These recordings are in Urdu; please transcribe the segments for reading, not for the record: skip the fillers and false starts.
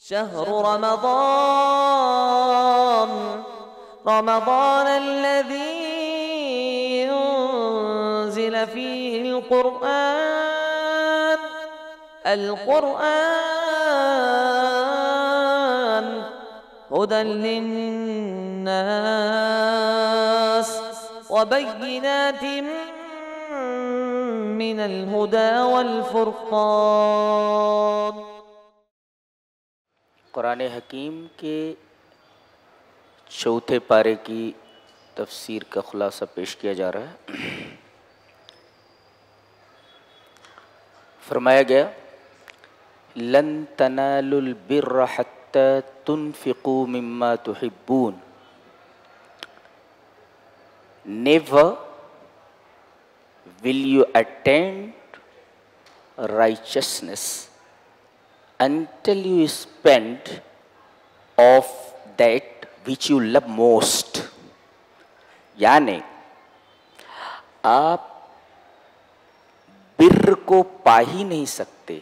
شهر رمضان الذي أنزل فيه القرآن هدى للناس وبينات من الهدى والفرقان۔ قرآن حکیم کے چوتھے پارے کی تفسیر کا خلاصہ پیش کیا جا رہا ہے۔ فرمایا گیا لن تنالوا البر حتى تنفقوا مما تحبون۔ Never will you attain righteousness until you spend of that which you love most۔ یعنی آپ بر کو پا ہی نہیں سکتے،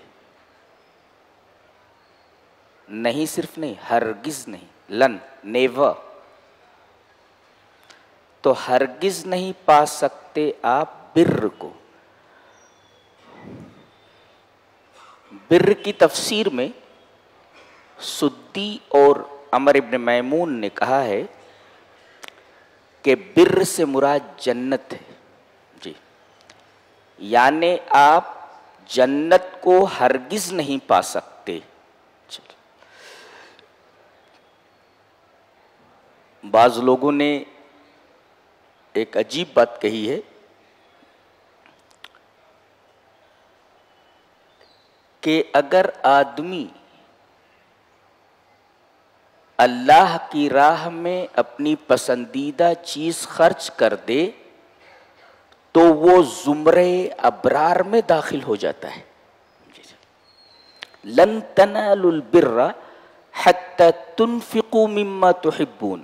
نہیں صرف نہیں، ہرگز نہیں، لن نیور، تو ہرگز نہیں پا سکتے آپ بر کو۔ بر کی تفسیر میں سدی اور عمر ابن میمون نے کہا ہے کہ بر سے مراد جنت ہے، جی، یعنی آپ جنت کو ہرگز نہیں پا سکتے۔ بعض لوگوں نے ایک عجیب بات کہی ہے کہ اگر آدمی اللہ کی راہ میں اپنی پسندیدہ چیز خرچ کر دے تو وہ زمرے ابرار میں داخل ہو جاتا ہے۔ لن تنالوا البر حتى تنفقوا مما تحبون۔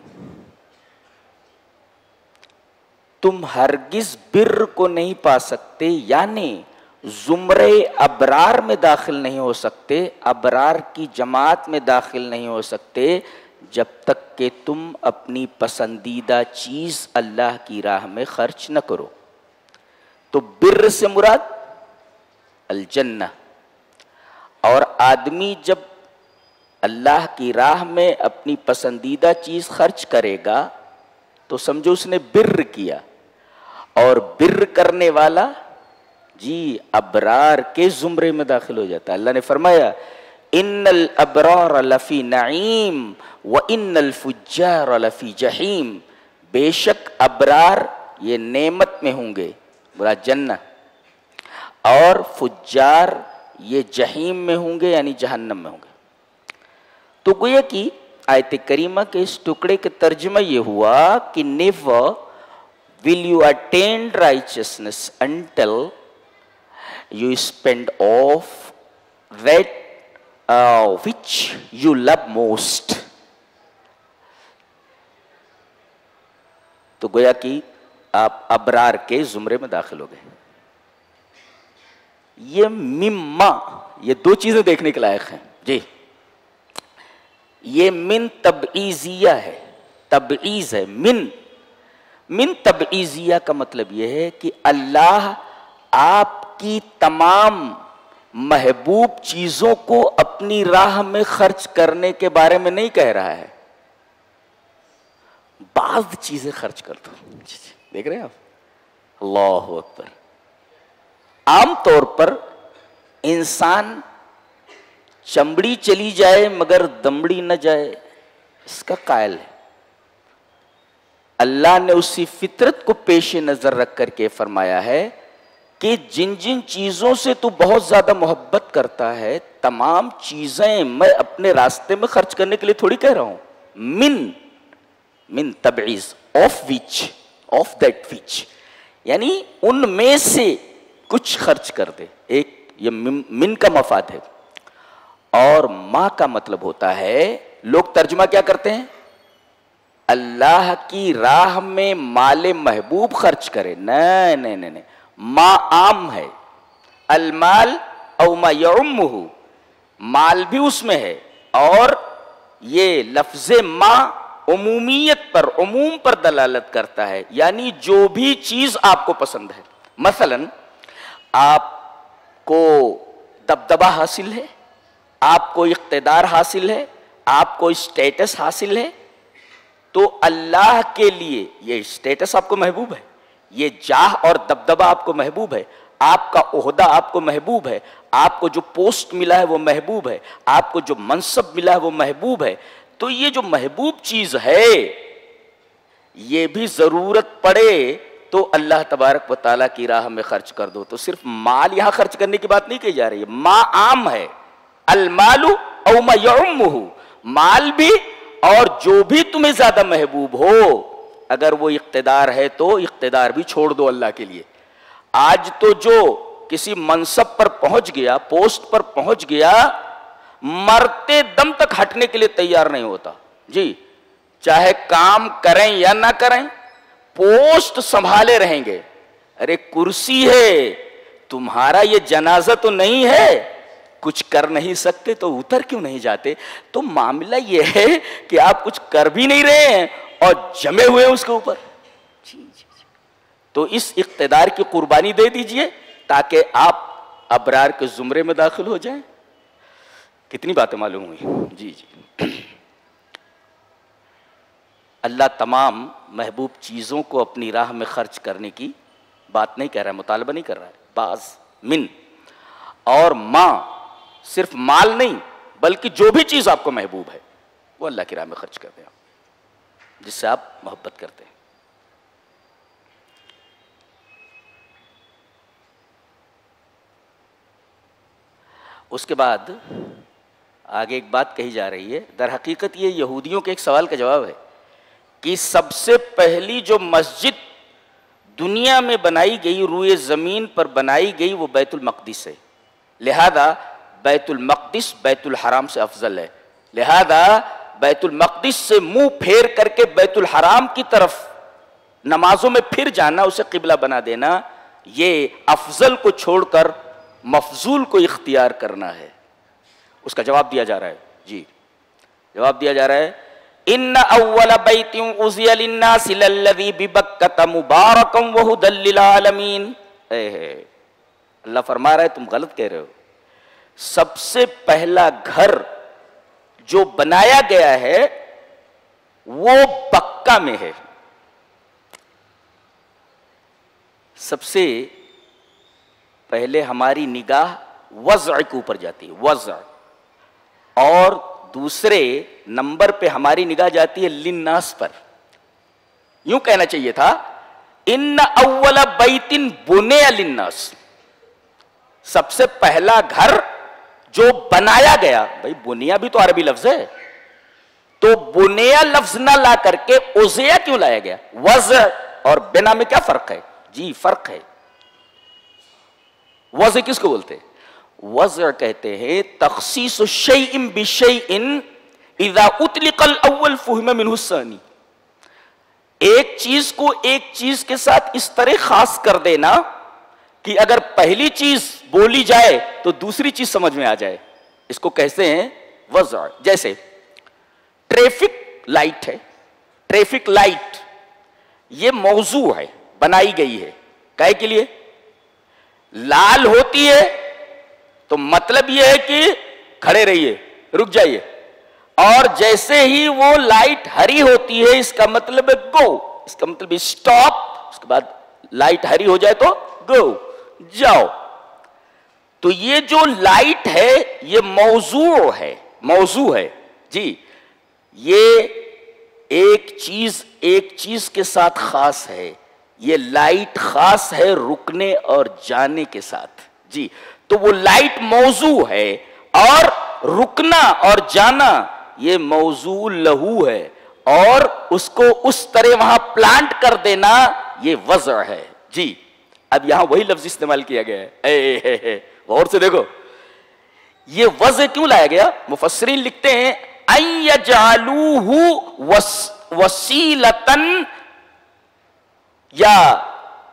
تم ہرگز بر کو نہیں پا سکتے، یعنی زمرے ابرار میں داخل نہیں ہو سکتے، ابرار کی جماعت میں داخل نہیں ہو سکتے جب تک کہ تم اپنی پسندیدہ چیز اللہ کی راہ میں خرچ نہ کرو۔ تو بر سے مراد الجنہ، اور آدمی جب اللہ کی راہ میں اپنی پسندیدہ چیز خرچ کرے گا تو سمجھو اس نے بر کیا، اور بر کرنے والا جی ابرار کے زمرے میں داخل ہو جاتا ہے۔ اللہ نے فرمایا ان الابرار لفی نعیم وان الفجار لفی جحیم۔ بے شک ابرار یہ نعمت میں ہوں گے، برا جنت، اور فجار یہ جحیم میں ہوں گے، یعنی جہنم میں ہوں گے۔ تو گویا کہ آیت کریمہ کے اس ٹکڑے کے ترجمہ یہ ہوا کہ never will you attain righteousness until you spend of that which you love most۔ تو گویا کہ آپ ابرار کے زمرے میں داخل ہو گئے۔ یہ مما، یہ دو چیزیں دیکھنے کے لائق ہیں جی۔ یہ من تبعیضیہ ہے، تبعیض ہے۔ من تبعیضیہ کا مطلب یہ ہے کہ اللہ آپ کی تمام محبوب چیزوں کو اپنی راہ میں خرچ کرنے کے بارے میں نہیں کہہ رہا ہے، بعض چیزیں خرچ کر دو۔ دیکھ رہے ہیں آپ، اللہ اکبر۔ عام طور پر انسان چمڑی چلی جائے مگر دمڑی نہ جائے، اس کا قائل ہے۔ اللہ نے اسی فطرت کو پیش نظر رکھ کر کے فرمایا ہے کہ جن جن چیزوں سے تو بہت زیادہ محبت کرتا ہے، تمام چیزیں میں اپنے راستے میں خرچ کرنے کے لیے تھوڑی کہہ رہا ہوں۔ من تبعیض، آف دیٹ وچ، یعنی ان میں سے کچھ خرچ کر دے۔ ایک یہ من کا مفاد ہے، اور ما کا مطلب ہوتا ہے، لوگ ترجمہ کیا کرتے ہیں، اللہ کی راہ میں مال محبوب خرچ کرے۔ نہیں، ما عام ہے، المال او ما یعمہ، مال بھی اس میں ہے، اور یہ لفظ ما عمومیت پر، عموم پر دلالت کرتا ہے، یعنی جو بھی چیز آپ کو پسند ہے. مثلا آپ کو دبدبہ حاصل ہے، آپ کو اقتدار حاصل ہے، آپ کو اسٹیٹس حاصل ہے، تو اللہ کے لیے یہ اسٹیٹس آپ کو محبوب ہے، یہ جاہ اور دبدبہ آپ کو محبوب ہے، آپ کا عہدہ آپ کو محبوب ہے، آپ کو جو پوسٹ ملا ہے وہ محبوب ہے، آپ کو جو منصب ملا ہے وہ محبوب ہے. تو یہ جو محبوب چیز ہے یہ بھی ضرورت پڑے تو اللہ تبارک و تعالیٰ کی راہ میں خرچ کر دو. تو صرف مال یہاں خرچ کرنے کی بات نہیں کہی جا رہی ہے، ما عام ہے، المال او ما یعمہ، مال بھی اور جو بھی تمہیں زیادہ محبوب ہو، اگر وہ اقتدار ہے تو اقتدار بھی چھوڑ دو اللہ کے لیے. آج تو جو کسی منصب پر پہنچ گیا، پوسٹ پر پہنچ گیا، مرتے دم تک ہٹنے کے لیے تیار نہیں ہوتا. جی چاہے کام کریں یا نہ کریں، پوسٹ سنبھالے رہیں گے. ارے کرسی ہے، تمہارا یہ جنازہ تو نہیں ہے، کچھ کر نہیں سکتے تو اتر کیوں نہیں جاتے؟ تو معاملہ یہ ہے کہ آپ کچھ کر بھی نہیں رہے ہیں اور جمے ہوئے ہیں اس کے اوپر. تو اس اقتدار کی قربانی دے دیجئے تاکہ آپ ابرار کے زمرے میں داخل ہو جائیں. کتنی باتیں معلوم ہوئی؟ جی جی. اللہ تمام محبوب چیزوں کو اپنی راہ میں خرچ کرنے کی بات نہیں کہہ رہا ہے، مطالبہ نہیں کر رہا ہے. بعض من اور ماں، صرف مال نہیں بلکہ جو بھی چیز آپ کو محبوب ہے وہ اللہ کی راہ میں خرچ کر دیں، جس سے آپ محبت کرتے ہیں. اس کے بعد آگے ایک بات کہی جا رہی ہے، در حقیقت یہ یہودیوں کے ایک سوال کا جواب ہے کہ سب سے پہلی جو مسجد دنیا میں بنائی گئی، روئے زمین پر بنائی گئی، وہ بیت المقدس ہے، لہذا بیت المقدس بیت الحرام سے افضل ہے. لہذا بیت المقدس سے منہ پھیر کر کے بیت الحرام کی طرف نمازوں میں پھر جانا، اسے قبلہ بنا دینا، یہ افضل کو چھوڑ کر مفضول کو اختیار کرنا ہے. اس کا جواب دیا جا رہا ہے. جی جواب دیا جا رہا ہے، ان اول بیت اُزِّئَ للناس للذی ببکۃ مبارکا وہدی للعالمین. اللہ فرما رہا ہے تم غلط کہہ رہے ہو. سب سے پہلا گھر جو بنایا گیا ہے وہ بکہ میں ہے. سب سے پہلے ہماری نگاہ وضع کے اوپر جاتی ہے، وضع، اور دوسرے نمبر پہ ہماری نگاہ جاتی ہے للناس پر. یوں کہنا چاہیے تھا ان اول بیت بنی للناس، سب سے پہلا گھر جو بنایا گیا. بھائی بنیا بھی تو عربی لفظ ہے، تو بنیا لفظ نہ لا کر کے اوزیا کیوں لایا گیا؟ وضع اور بنا میں کیا فرق ہے؟ جی فرق ہے. وضع کس کو بولتے ہیں؟ وضع کہتے ہیں تخصیص شیء بشیء اذا اطلق الاول فهم منه الثانی. ایک چیز کو ایک چیز کے ساتھ اس طرح خاص کر دینا کہ اگر پہلی چیز بولی جائے تو دوسری چیز سمجھ میں آ جائے، اس کو کہتے ہیں وضع. جیسے ٹریفک لائٹ ہے، ٹریفک لائٹ یہ موضوع ہے، بنائی گئی ہے کائے کے لیے؟ لال ہوتی ہے تو مطلب یہ ہے کہ کھڑے رہیے، رک جائیے، اور جیسے ہی وہ لائٹ ہری ہوتی ہے اس کا مطلب ہے گو، اس کا مطلب اسٹاپ، اس کے بعد لائٹ ہری ہو جائے تو گو، جاؤ. تو یہ جو لائٹ ہے یہ موضوع ہے، موضوع ہے. جی یہ ایک چیز کے ساتھ خاص ہے، یہ لائٹ خاص ہے رکنے اور جانے کے ساتھ. جی تو وہ لائٹ موضوع ہے اور رکنا اور جانا یہ موضوع لہو ہے، اور اس کو اس طرح وہاں پلانٹ کر دینا یہ وضع ہے. جی اب یہاں وہی لفظ استعمال کیا گیا ہے، غور سے دیکھو یہ وضع کیوں لایا گیا. مفسرین لکھتے ہیں ان یجعلوہ وسیلۃ یا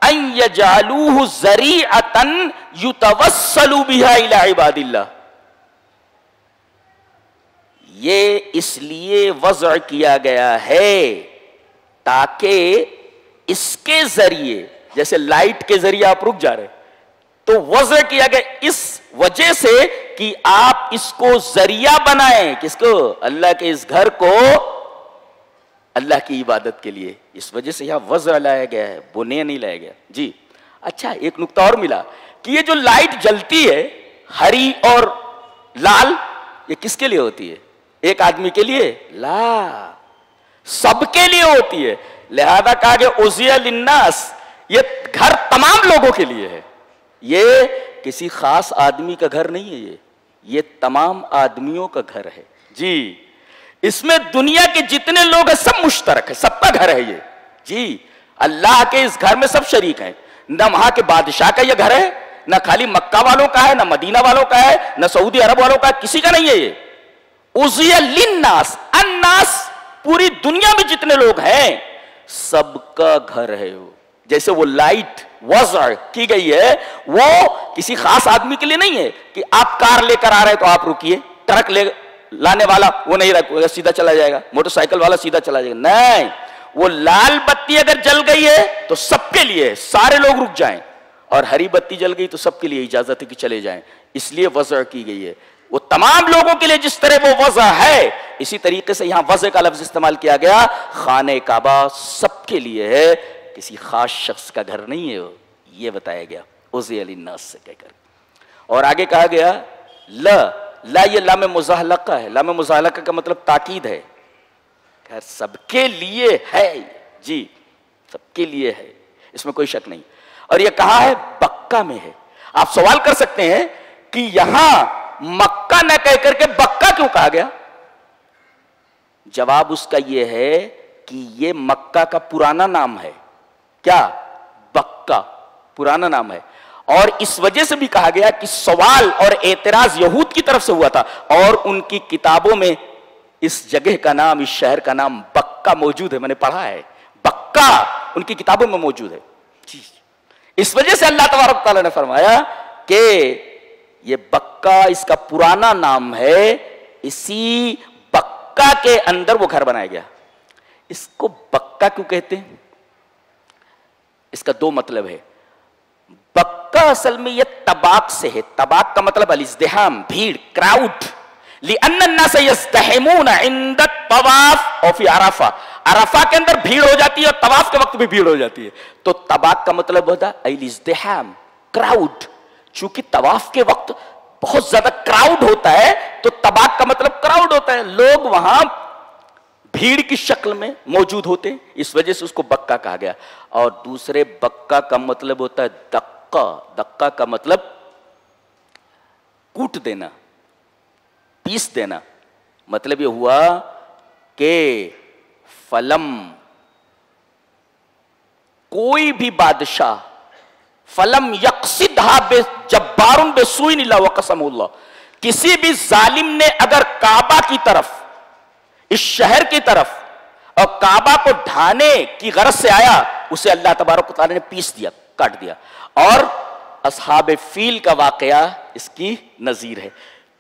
ان یجعلوہ ذریعۃ یتوسلوا بہا الی عباد اللہ. یہ اس لیے وضع کیا گیا ہے تاکہ اس کے ذریعے، جیسے لائٹ کے ذریعے آپ رک جا رہے، تو وضع کیا گیا اس وجہ سے کہ آپ اس کو ذریعہ بنائیں، کس کو؟ اللہ کے اس گھر کو اللہ کی عبادت کے لیے. اس وجہ سے یہاں وضع لایا گیا ہے، بنے نہیں لایا گیا. جی اچھا، ایک نقطہ اور ملا کہ یہ جو لائٹ جلتی ہے ہری اور لال، یہ کس کے لیے ہوتی ہے؟ ایک آدمی کے لیے؟ لا، سب کے لیے ہوتی ہے. لہذا کہا کہ اُزِیَ لِلنَّاسِ، یہ گھر تمام لوگوں کے لیے ہے. یہ کسی خاص آدمی کا گھر نہیں ہے، یہ تمام آدمیوں کا گھر ہے. جی اس میں دنیا کے جتنے لوگ ہیں سب مشترک ہے، سب کا گھر ہے یہ. جی اللہ کے اس گھر میں سب شریک ہیں. نہ وہاں کے بادشاہ کا یہ گھر ہے، نہ خالی مکہ والوں کا ہے، نہ مدینہ والوں کا ہے، نہ سعودی عرب والوں کا ہے، کسی کا نہیں ہے. یہ اُزِیَ لِلنَّاسِ، الناس پوری دنیا میں جتنے لوگ ہیں سب کا گھر ہے. جیسے وہ لائٹ وضع کی گئی ہے وہ کسی خاص آدمی کے لیے نہیں ہے کہ آپ کار لے کر آ رہے تو آپ رکیے، ٹرک لے لانے والا وہ نہیں رکے گا، سیدھا چلا جائے گا، موٹر سائیکل والا سیدھا چلا جائے گا. نہیں، وہ لال بتی اگر جل گئی ہے تو سب کے لیے، سارے لوگ رک جائیں، اور ہری بتی جل گئی تو سب کے لیے اجازت ہے کہ چلے جائیں. اس لیے وضع کی گئی ہے. وہ تمام لوگوں کے لیے جس طرح وہ وضع ہے، اسی طریقے سے یہاں وضع کا لفظ استعمال کیا گیا. خانہ کعبہ سب کے لیے ہے، کسی خاص شخص کا گھر نہیں ہے. یہ بتایا گیا اُزِیَ لِلنَّاسِ سے کہہ کر. اور آگے کہا گیا لا، یہ لام مزاحلقہ ہے. لام مزاحلقہ کا مطلب تاکید ہے، سب کے لیے ہے. جی سب کے لیے ہے، اس میں کوئی شک نہیں. اور یہ کہا ہے بکہ میں ہے. آپ سوال کر سکتے ہیں کہ یہاں مکہ نہ کہہ کر کے بکہ کیوں کہا گیا؟ جواب اس کا یہ ہے کہ یہ مکہ کا پرانا نام ہے. کیا؟ بکہ پرانا نام ہے. اور اس وجہ سے بھی کہا گیا کہ سوال اور اعتراض یہود کی طرف سے ہوا تھا، اور ان کی کتابوں میں اس جگہ کا نام، اس شہر کا نام بکہ موجود ہے. میں نے پڑھا ہے، بکہ ان کی کتابوں میں موجود ہے. اس وجہ سے اللہ تبارک تعالیٰ نے فرمایا کہ یہ بکہ اس کا پرانا نام ہے، اسی بکہ کے اندر وہ گھر بنایا گیا. اس کو بکہ کیوں کہتے ہیں؟ اس کا دو مطلب ہے. بکہ اصل میں یہ طباق سے ہے. طباق کا مطلب الازدحام، بھیڑ، کراؤڈ. لِأَنَّ النَّاسَ يَزْدَحِمُونَ عِنْدَ الطَّوَافِ اور فی عرفہ. عرفہ کے اندر بھیڑ ہو جاتی ہے اور طواف کے وقت بھی بھیڑ ہو جاتی ہے. تو طباق کا مطلب ہوتا ہے الازدحام، کراؤڈ. چونکہ طواف کے وقت بہت زیادہ کراؤڈ ہوتا ہے تو طباق کا مطلب کراؤڈ ہوتا ہے، لوگ وہاں بھیڑ کی شکل میں موجود ہوتے ہیں. اس وجہ سے اس کو بکہ کہا گیا. اور دوسرے بکہ کا مطلب ہوتا ہے دقہ. دقہ کا مطلب کوٹ دینا، پیس دینا. مطلب یہ ہوا کہ فلم کوئی بھی بادشاہ فلم یقصدھا جبار بسوء الا وقسمہ اللہ، کسی بھی ظالم نے اگر کعبہ کی طرف، اس شہر کی طرف، اور کعبہ کو ڈھانے کی غرض سے آیا، اسے اللہ تبارک و تعالی نے پیس دیا، کاٹ دیا. اور اصحاب فیل کا واقعہ اس کی نظیر ہے.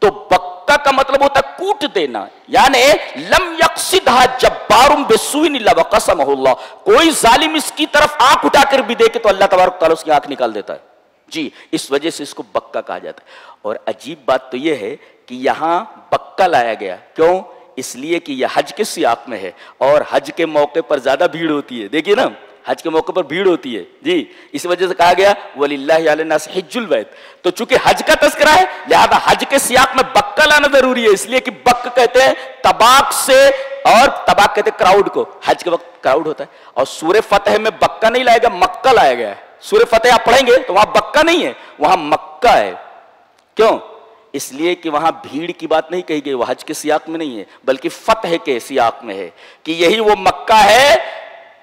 تو بکہ کا مطلب ہوتا ہے کوٹ دینا، یعنی لم یقصدھا جبار بسوء الا وقسمہ اللہ. کوئی ظالم اس کی طرف آنکھ اٹھا کر بھی دیکھے تو اللہ تبارک تعالیٰ اس کی آنکھ نکال دیتا ہے. جی اس وجہ سے اس کو بکہ کہا جاتا ہے. اور عجیب بات تو یہ ہے کہ یہاں بکہ لایا گیا. کیوں؟ اس لیے کہ یہ حج کے سیاق میں ہے، اور حج کے موقع پر زیادہ بھیڑ ہوتی ہے. دیکھیے نا، حج کے موقع پر بھیڑ ہوتی ہے. جی اس وجہ سے کہا گیا وَلِلَّهِ عَلَى النَّاسِ حِجُّ الْبَيْتِ. تو چونکہ حج کا تذکرہ ہے لہذا حج کے سیاق میں بکہ لانا ضروری ہے. اس لیے کہ بکہ کہتے ہیں طباق سے، اور طباق کہتے ہیں کراؤڈ کو. حج کے وقت کراؤڈ ہوتا ہے. اور سورہ فتح میں بکہ نہیں لایا گیا، مکہ لایا گیا ہے. سورہ فتح آپ پڑھیں گے تو وہاں بکہ نہیں ہے، وہاں مکہ ہے. کیوں؟ اس لیے کہ وہاں بھیڑ کی بات نہیں کہی گئی، وہ حج کے سیاق میں نہیں ہے بلکہ فتح کے سیاق میں ہے، کہ یہی وہ مکہ ہے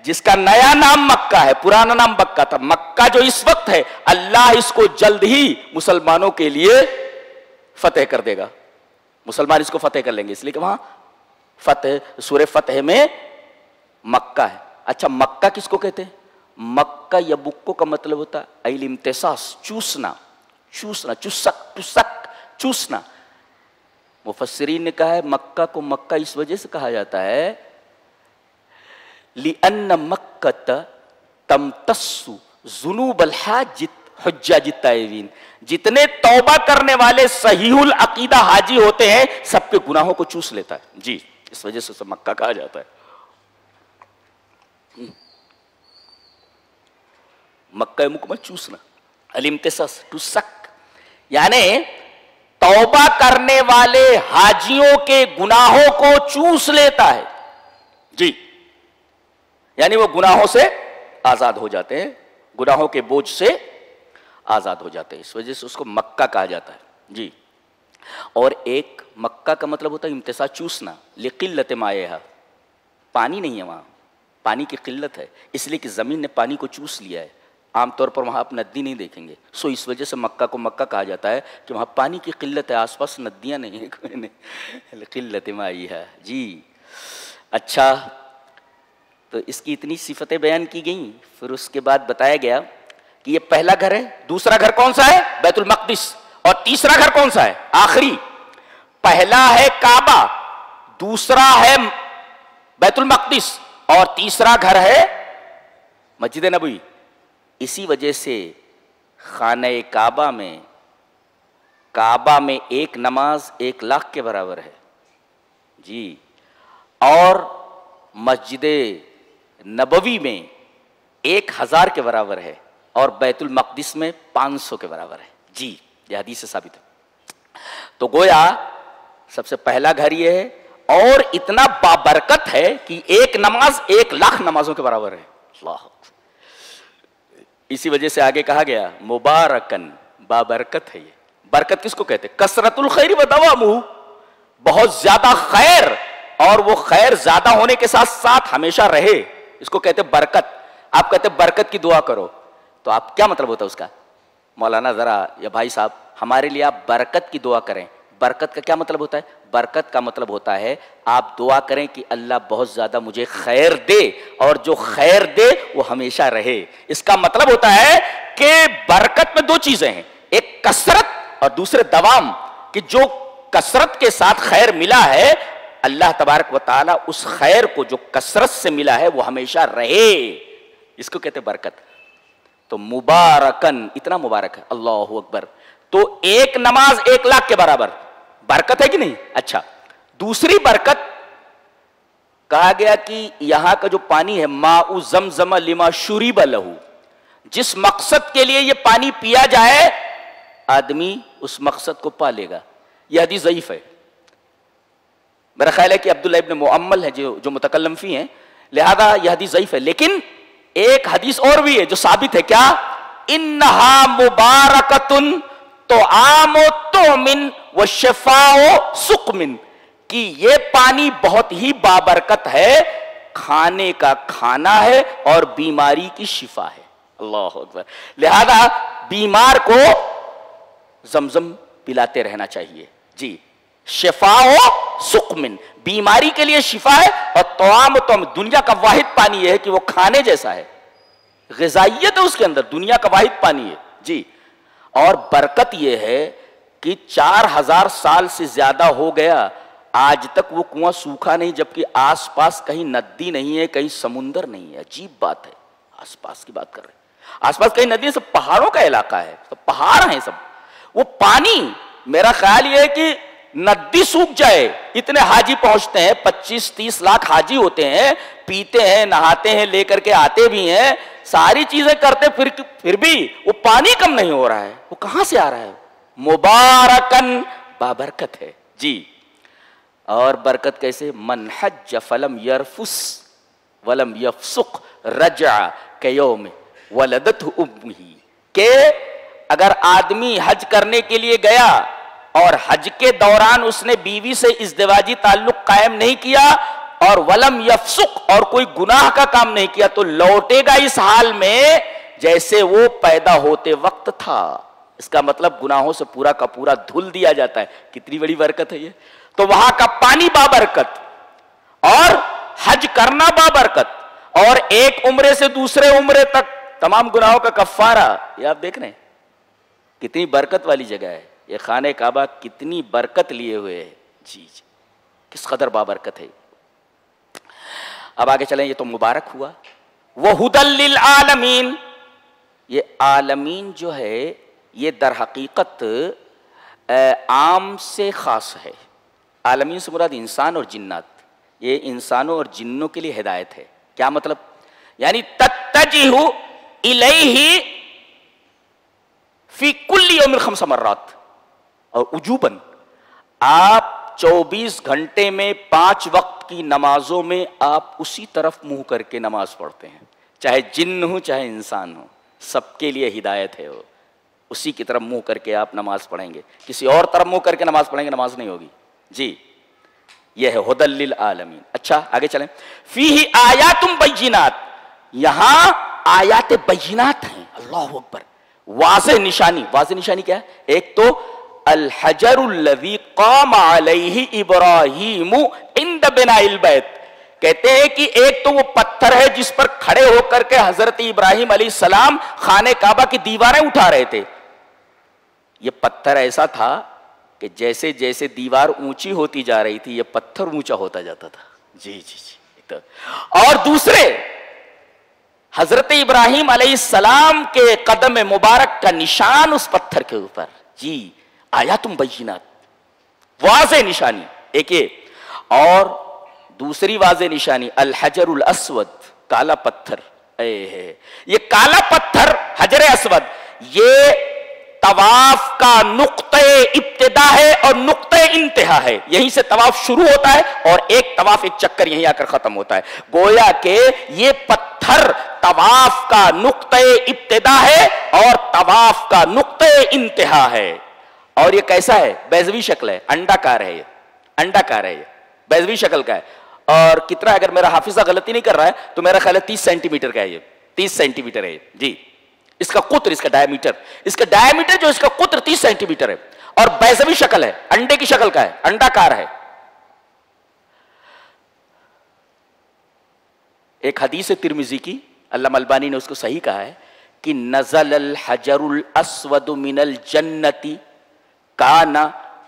جس کا نیا نام مکہ ہے، پرانا نام بکہ تھا. مکہ جو اس وقت ہے اللہ اس کو جلد ہی مسلمانوں کے لیے فتح کر دے گا. مسلمان اس کو فتح کر لیں گے، اس لیے کہ وہاں فتح، سورہ فتح میں مکہ ہے. اچھا مکہ کس کو کہتے ہیں؟ مکہ یا بکو کا مطلب ہوتا ہے الامتصاص، چوسنا، چوسنا، چسک، چوسنا. مفسرین نے کہا ہے مکہ کو مکہ اس وجہ سے کہا جاتا ہے لِأَنَّ مَكَّةَ تَمْتَصُّ ذُنُوبَ الْحَجَّاجِ التَّائِبِينَ، جتنے توبہ کرنے والے صحیح العقیدہ حاجی ہوتے ہیں سب کے گناہوں کو چوس لیتا ہے، جی اس وجہ سے اسے مکہ کہا جاتا ہے۔ مکہ مکمل چوسنا، الامتصاص ٹو سک، یعنی توبہ کرنے والے حاجیوں کے گناہوں کو چوس لیتا ہے، جی یعنی وہ گناہوں سے آزاد ہو جاتے ہیں، گناہوں کے بوجھ سے آزاد ہو جاتے ہیں، اس وجہ سے اس کو مکہ کہا جاتا ہے، جی۔ اور ایک مکہ کا مطلب ہوتا ہے امتصاص، چوسنا، لقلت مائہا، پانی نہیں ہے وہاں، پانی کی قلت ہے، اس لیے کہ زمین نے پانی کو چوس لیا ہے، عام طور پر وہاں آپ ندی نہیں دیکھیں گے، سو اس وجہ سے مکہ کو مکہ کہا جاتا ہے کہ وہاں پانی کی قلت ہے، آس پاس ندیاں نہیں ہیں، کوئی نہیں، قلت مائہا، جی۔ اچھا، تو اس کی اتنی صفتیں بیان کی گئیں، پھر اس کے بعد بتایا گیا کہ یہ پہلا گھر ہے، دوسرا گھر کون سا ہے؟ بیت المقدس، اور تیسرا گھر کون سا ہے؟ آخری، پہلا ہے کعبہ، دوسرا ہے بیت المقدس، اور تیسرا گھر ہے مسجد نبوی۔ اسی وجہ سے خانہ کعبہ میں ایک نماز 1,00,000 کے برابر ہے، جی، اور مسجد نبوی میں 1,000 کے برابر ہے، اور بیت المقدس میں 500 کے برابر ہے، جی، یہ حدیث سے ثابت ہے۔ تو گویا سب سے پہلا گھر یہ ہے، اور اتنا بابرکت ہے کہ ایک نماز 1,00,000 نمازوں کے برابر ہے، اللہ۔ اسی وجہ سے آگے کہا گیا مبارکن، بابرکت ہے یہ۔ برکت کس کو کہتے ہیں؟ کثرت الخیر و دوامہ، بہت زیادہ خیر، اور وہ خیر زیادہ ہونے کے ساتھ ساتھ ہمیشہ رہے، اس کو کہتے ہیں برکت۔ آپ کہتے ہیں برکت کی دعا کرو، تو آپ کیا مطلب ہوتا ہے اس کا؟ مولانا ذرا یا بھائی صاحب ہمارے لیے آپ برکت کی دعا کریں، برکت کا کیا مطلب ہوتا ہے؟ برکت کا مطلب ہوتا ہے آپ دعا کریں کہ اللہ بہت زیادہ مجھے خیر دے، اور جو خیر دے وہ ہمیشہ رہے۔ اس کا مطلب ہوتا ہے کہ برکت میں دو چیزیں ہیں، ایک کثرت اور دوسرے دوام، کہ جو کثرت کے ساتھ خیر ملا ہے اللہ تبارک و تعالی اس خیر کو جو کثرت سے ملا ہے وہ ہمیشہ رہے، اس کو کہتے ہیں برکت۔ تو مبارکن، اتنا مبارک ہے، اللہ اکبر۔ تو ایک نماز 1,00,000 کے برابر، برکت ہے کہ نہیں؟ اچھا، دوسری برکت کہا گیا کہ یہاں کا جو پانی ہے ماء زمزم لما شرب لہ، جس مقصد کے لیے یہ پانی پیا جائے آدمی اس مقصد کو پا لے گا۔ یہ حدیث ضعیف ہے، میرا خیال ہے کہ عبداللہ ابن معمل ہے جو متکلم فی ہیں، لہذا یہ حدیث ضعیف ہے۔ لیکن ایک حدیث اور بھی ہے جو ثابت ہے، کیا؟ انہا مبارکتن طعام طعم وشفاء سقم، کہ یہ پانی بہت ہی بابرکت ہے، کھانے کا کھانا ہے اور بیماری کی شفا ہے، اللہ اکبر۔ لہذا بیمار کو زمزم پلاتے رہنا چاہیے، جی۔ شفاء سقم، بیماری کے لیے شفا ہے، اور طعام طعم، دنیا کا واحد پانی یہ ہے کہ وہ کھانے جیسا ہے، غذائیت ہے اس کے اندر، دنیا کا واحد پانی ہے، جی۔ اور برکت یہ ہے کہ 4,000 سال سے زیادہ ہو گیا، آج تک وہ کنواں سوکھا نہیں، جبکہ آس پاس کہیں ندی نہیں ہے، کہیں سمندر نہیں ہے۔ عجیب بات ہے، آس پاس کی بات کر رہے ہیں، آس پاس کہیں ندی ہے، سب پہاڑوں کا علاقہ ہے، سب پہاڑ ہیں سب، وہ پانی، میرا خیال یہ ہے کہ ندی سوکھ جائے، اتنے حاجی پہنچتے ہیں، 25-30 لاکھ حاجی ہوتے ہیں، پیتے ہیں، نہاتے ہیں، لے کر کے آتے بھی ہیں، ساری چیزیں کرتے، پھر بھی وہ پانی کم نہیں ہو رہا ہے، وہ کہاں سے آ رہا ہے؟ مبارکن، بابرکت ہے، جی۔ اور برکت کیسے؟ من حج فلم یرفس ولم یفسق رجع کیوم ولدتہ امہ، کہ اگر آدمی حج کرنے کے لیے گیا اور حج کے دوران اس نے بیوی سے ازدواجی تعلق قائم نہیں کیا اور ولم یفسق، اور کوئی گناہ کا کام نہیں کیا، تو لوٹے گا اس حال میں جیسے وہ پیدا ہوتے وقت تھا۔ اس کا مطلب گناہوں سے پورا کا پورا دھل دیا جاتا ہے۔ کتنی بڑی برکت ہے یہ! تو وہاں کا پانی بابرکت، اور حج کرنا بابرکت، اور ایک عمرے سے دوسرے عمرے تک تمام گناہوں کا کفارہ، یہ آپ دیکھ رہے ہیں کتنی برکت والی جگہ ہے یہ خانہ کعبہ، کتنی برکت لیے ہوئے ہے، جی جی، کس قدر بابرکت ہے. اب آگے چلیں، یہ تو مبارک ہوا. وَهُدًى لِّلْعَالَمِينَ، یہ عالمین جو ہے یہ در حقیقت عام سے خاص ہے. عالمین سے مراد انسان اور جنات، یہ انسانوں اور جنوں کے لیے ہدایت ہے. کیا مطلب؟ یعنی تتجہ الیہ فی کل یوم 5 مرات، اور وجوباً آپ 24 گھنٹے میں 5 وقت کی نمازوں میں آپ اسی طرف منہ کر کے نماز پڑھتے ہیں، چاہے جن ہو چاہے انسان ہو، سب کے لیے ہدایت ہے. وہ اسی کی طرف منہ کر کے آپ نماز پڑھیں گے، کسی اور طرف منہ کر کے نماز پڑھیں گے نماز نہیں ہوگی. جی، یہ ہے ھدی للعالمین. اچھا آگے چلیں. فیہ آیات بینات، یہاں آیات بینات ہیں. اللہ اکبر. واضح نشانی. واضح نشانی کیا ہے؟ ایک تو الحجر الذی قام علیہ ابراہیم عند بناء البیت، کہتے ہیں کہ ایک تو وہ پتھر ہے جس پر کھڑے ہو کر کے حضرت ابراہیم علیہ السلام خانہ کعبہ کی دیواریں اٹھا رہے تھے. یہ پتھر ایسا تھا کہ جیسے جیسے دیوار اونچی ہوتی جا رہی تھی یہ پتھر اونچا ہوتا جاتا تھا. جی جی جی. اور دوسرے حضرت ابراہیم علیہ السلام کے قدم مبارک کا نشان اس پتھر کے اوپر. جی، آیات بینات، واضح نشانی ایک یہ. اور دوسری واضح نشانی الحجر الاسود، کالا پتھر. یہ کالا پتھر حجر اسود یہ طواف کا نقطہ ابتدا ہے اور نقطہ انتہا ہے. یہیں سے طواف شروع ہوتا ہے اور ایک طواف ایک چکر یہیں آ کر ختم ہوتا ہے. گویا کہ یہ پتھر طواف کا نقطہ ابتدا ہے اور طواف کا نقطہ انتہا ہے. اور یہ کیسا ہے؟ بیضوی شکل ہے، انڈا کار ہے. یہ انڈا کار ہے، یہ بیضوی شکل کا ہے. اور کتنا، اگر میرا حافظہ غلطی نہیں کر رہا ہے تو میرا خیال ہے 30 سینٹی میٹر کا ہے. یہ 30 سینٹی میٹر ہے. جی، اس کا قطر، اس کا ڈائیمیٹر جو اس کا قطر 30 سینٹی میٹر ہے. اور بیضوی شکل ہے، انڈے کی شکل کا ہے، انڈا کار ہے. ایک حدیث ترمذی کی، علامہ البانی نے اس کو صحیح کہا ہے کہ نزل الحجر الاسود من الجنت کان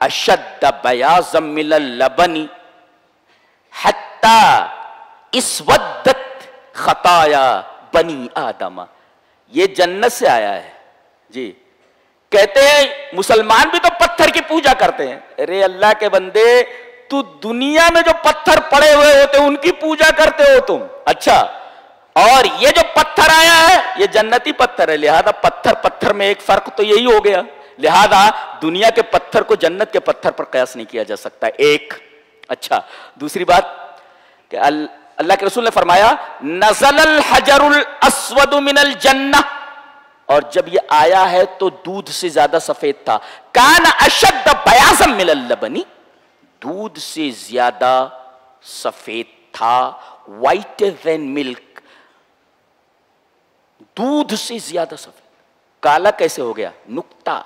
اشد بیاضا من اللبن حتی اسودت خطایا بنی آدم. یہ جنت سے آیا ہے. جی، کہتے ہیں مسلمان بھی تو پتھر کی پوجا کرتے ہیں. ارے اللہ کے بندے، تو دنیا میں جو پتھر پڑے ہوئے ہوتے ان کی پوجا کرتے ہو تم. اچھا، اور یہ جو پتھر آیا ہے یہ جنتی پتھر ہے. لہذا پتھر میں ایک فرق تو یہی ہو گیا. لہذا دنیا کے پتھر کو جنت کے پتھر پر قیاس نہیں کیا جا سکتا. ایک. اچھا، دوسری بات کہ اللہ کے رسول نے فرمایا نزل الحجر الاسود من الجنہ، اور جب یہ آیا ہے تو دودھ سے زیادہ سفید تھا. کان اشد بیاضا من اللبن، دودھ سے زیادہ سفید تھا. whiter than milk، دودھ سے زیادہ سفید. کالا کیسے ہو گیا؟ نقطہ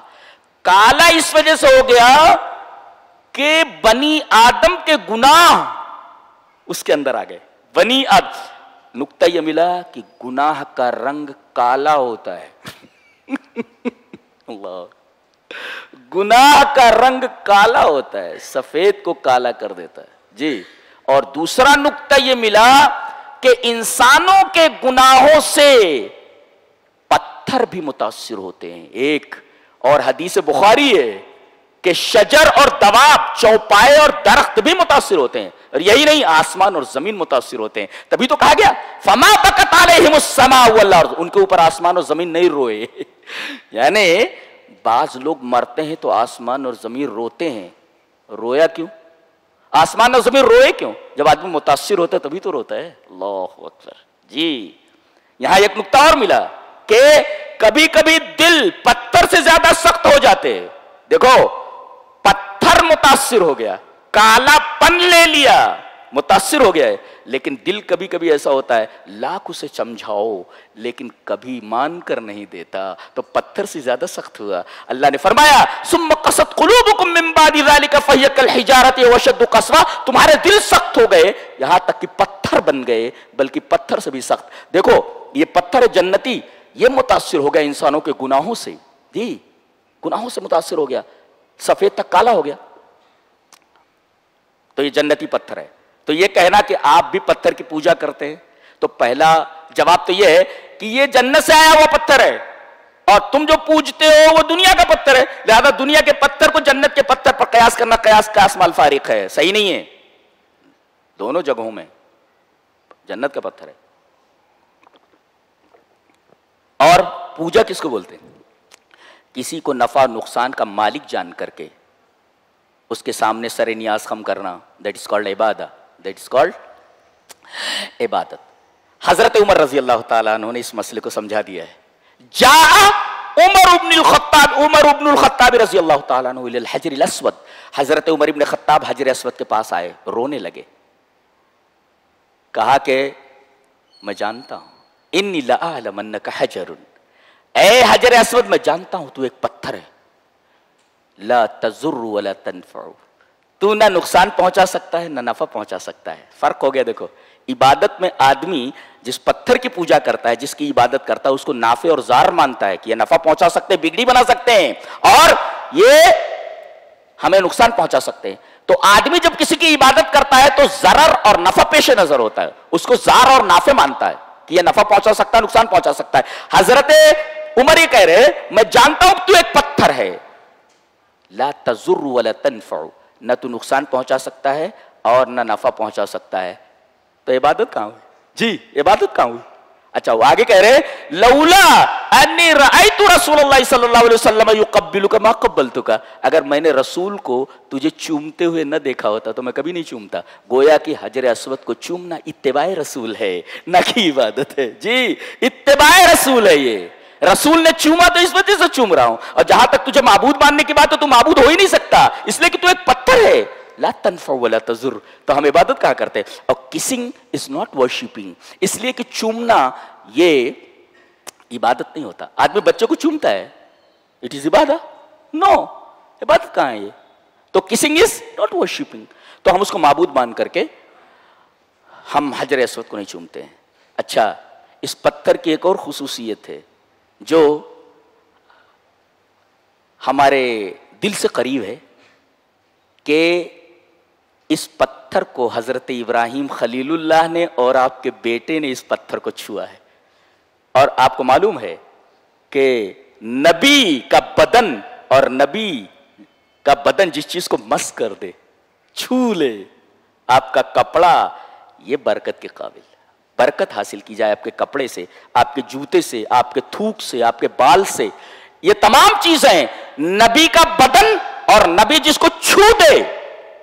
کالا اس وجہ سے ہو گیا کہ بنی آدم کے گناہ اس کے اندر آ گئے. بنی آدم، نقطہ یہ ملا کہ گناہ کا رنگ کالا ہوتا ہے. اللہ، گناہ کا رنگ کالا ہوتا ہے، سفید کو کالا کر دیتا ہے. جی، اور دوسرا نقطہ یہ ملا کہ انسانوں کے گناہوں سے پتھر بھی متاثر ہوتے ہیں. ایک اور حدیث بخاری ہے کہ شجر اور دواب، چوپائے اور درخت بھی متاثر ہوتے ہیں. اور یہی نہیں، آسمان اور زمین متاثر ہوتے ہیں. تبھی تو کہا گیا فما بکت علیہم السماء والارض، ان کے اوپر آسمان اور زمین نہیں روئے. یعنی بعض لوگ مرتے ہیں تو آسمان اور زمین روتے ہیں. رویا کیوں؟ آسمان اور زمین روئے کیوں؟ جب آدمی متاثر ہوتا ہے تبھی تو روتا ہے. اللہ اکبر. جی، یہاں ایک نقطہ اور ملا کہ کبھی کبھی دل پتھر سے زیادہ سخت ہو جاتے ہیں. دیکھو، پتھر متاثر ہو گیا، کالا پن لے لیا، متاثر ہو گیا ہے. لیکن دل کبھی کبھی ایسا ہوتا ہے، لاکھ اسے سمجھاؤ لیکن کبھی مان کر نہیں دیتا، تو پتھر سے زیادہ سخت ہوا. اللہ نے فرمایا ثم قست قلوبکم من بعد ذلک فہی کالحجارۃ واشد قسوہ، تمہارے دل سخت ہو گئے یہاں تک کہ پتھر بن گئے، بلکہ پتھر سے بھی سخت. دیکھو، یہ پتھر جنتی یہ متاثر ہو گیا انسانوں کے گناہوں سے. جی، گناہوں سے متاثر ہو گیا، سفید تک کالا ہو گیا. تو یہ جنتی پتھر ہے. تو یہ کہنا کہ آپ بھی پتھر کی پوجا کرتے ہیں، تو پہلا جواب تو یہ ہے کہ یہ جنت سے آیا ہوا پتھر ہے اور تم جو پوجتے ہو وہ دنیا کا پتھر ہے، لہذا دنیا کے پتھر کو جنت کے پتھر پر قیاس کرنا قیاس مال فارق ہے، صحیح نہیں ہے. دونوں جگہوں میں جنت کا پتھر ہے. اور پوجا کس کو بولتے ہیں؟ کسی کو نفع نقصان کا مالک جان کر کے اس کے سامنے سر نیاز خم کرنا، دیٹ از کالڈ عبادت، دیٹ از کالڈ عبادت. حضرت عمر رضی اللہ تعالیٰ عنہ نے اس مسئلے کو سمجھا دیا ہے. جاء عمر ابن الخطاب رضی اللہ تعالیٰ عنہ الی الحجر الاسود. حضرت عمر ابن خطاب حجر اسود کے پاس آئے، رونے لگے. کہا کہ میں جانتا ہوں، انی لأعلم انک حجر، اے حجر اسود میں جانتا ہوں تو ایک پتھر ہے. لا تضر ولا تنفع، تو نہ نقصان پہنچا سکتا ہے نہ نفع پہنچا سکتا ہے. فرق ہو گیا. دیکھو عبادت میں آدمی جس پتھر کی پوجا کرتا ہے، جس کی عبادت کرتا ہے، اس کو نافع اور ضار مانتا ہے کہ یہ نفع پہنچا سکتے ہیں، بگڑی بنا سکتے ہیں اور یہ ہمیں نقصان پہنچا سکتے ہیں. تو آدمی جب کسی کی عبادت کرتا ہے تو ضرر اور نفع پیش نظر ہوتا ہے، اس کو ضار اور نافع مانتا ہے کہ یہ نفع پہنچا سکتا ہے، نقصان پہنچا سکتا ہے. حضرت عمر یہ کہہ رہے میں جانتا ہوں تو ایک پتھر ہے، لا تضر ولا تنفع، نہ تو نقصان پہنچا سکتا ہے اور نہ نفع پہنچا سکتا ہے. تو عبادت کہاں ہوئی؟ جی عبادت کہاں ہوئی؟ اچھا وہ آگے کہہ رہے لولا انی رأیت رسول اللہ صلی اللہ علیہ وسلم یقبلک ما قبلتک، اگر میں نے رسول کو تجھے چومتے ہوئے نہ دیکھا ہوتا تو میں کبھی نہیں چومتا. گویا کہ حجر اسود کو چومنا اتباع رسول ہے نہ کہ عبادت ہے. جی اتباع رسول ہے. یہ رسول نے چوما تو اس وجہ سے چوم رہا ہوں. اور جہاں تک تجھے معبود ماننے کی بات ہے تو معبود ہو ہی نہیں سکتا اس لیے کہ تو ایک پتھر ہے. لا تنفع ولا تضر. تو ہم عبادت کہاں کرتے ہیں؟ اور کسنگ از ناٹ ورشپنگ، اس لیے کہ چومنا یہ عبادت نہیں ہوتا. آدمی بچے کو چومتا ہے، اٹ از عبادت؟ نو، عبادت کہاں ہے یہ؟ تو کسنگ از ناٹ ورشپنگ. تو ہم اس کو معبود مان کر کے ہم حجر اسود کو نہیں چومتے ہیں. اچھا اس پتھر کی ایک اور خصوصیت ہے جو ہمارے دل سے قریب ہے کہ اس پتھر کو حضرت ابراہیم خلیل اللہ نے اور آپ کے بیٹے نے اس پتھر کو چھوا ہے. اور آپ کو معلوم ہے کہ نبی کا بدن اور نبی کا بدن جس چیز کو مس کر دے، چھو لے، آپ کا کپڑا یہ برکت کے قابل ہے. برکت حاصل کی جائے آپ کے کپڑے سے، آپ کے جوتے سے، آپ کے تھوک سے، آپ کے بال سے، یہ تمام چیزیں نبی کا بدن اور نبی جس کو چھو دے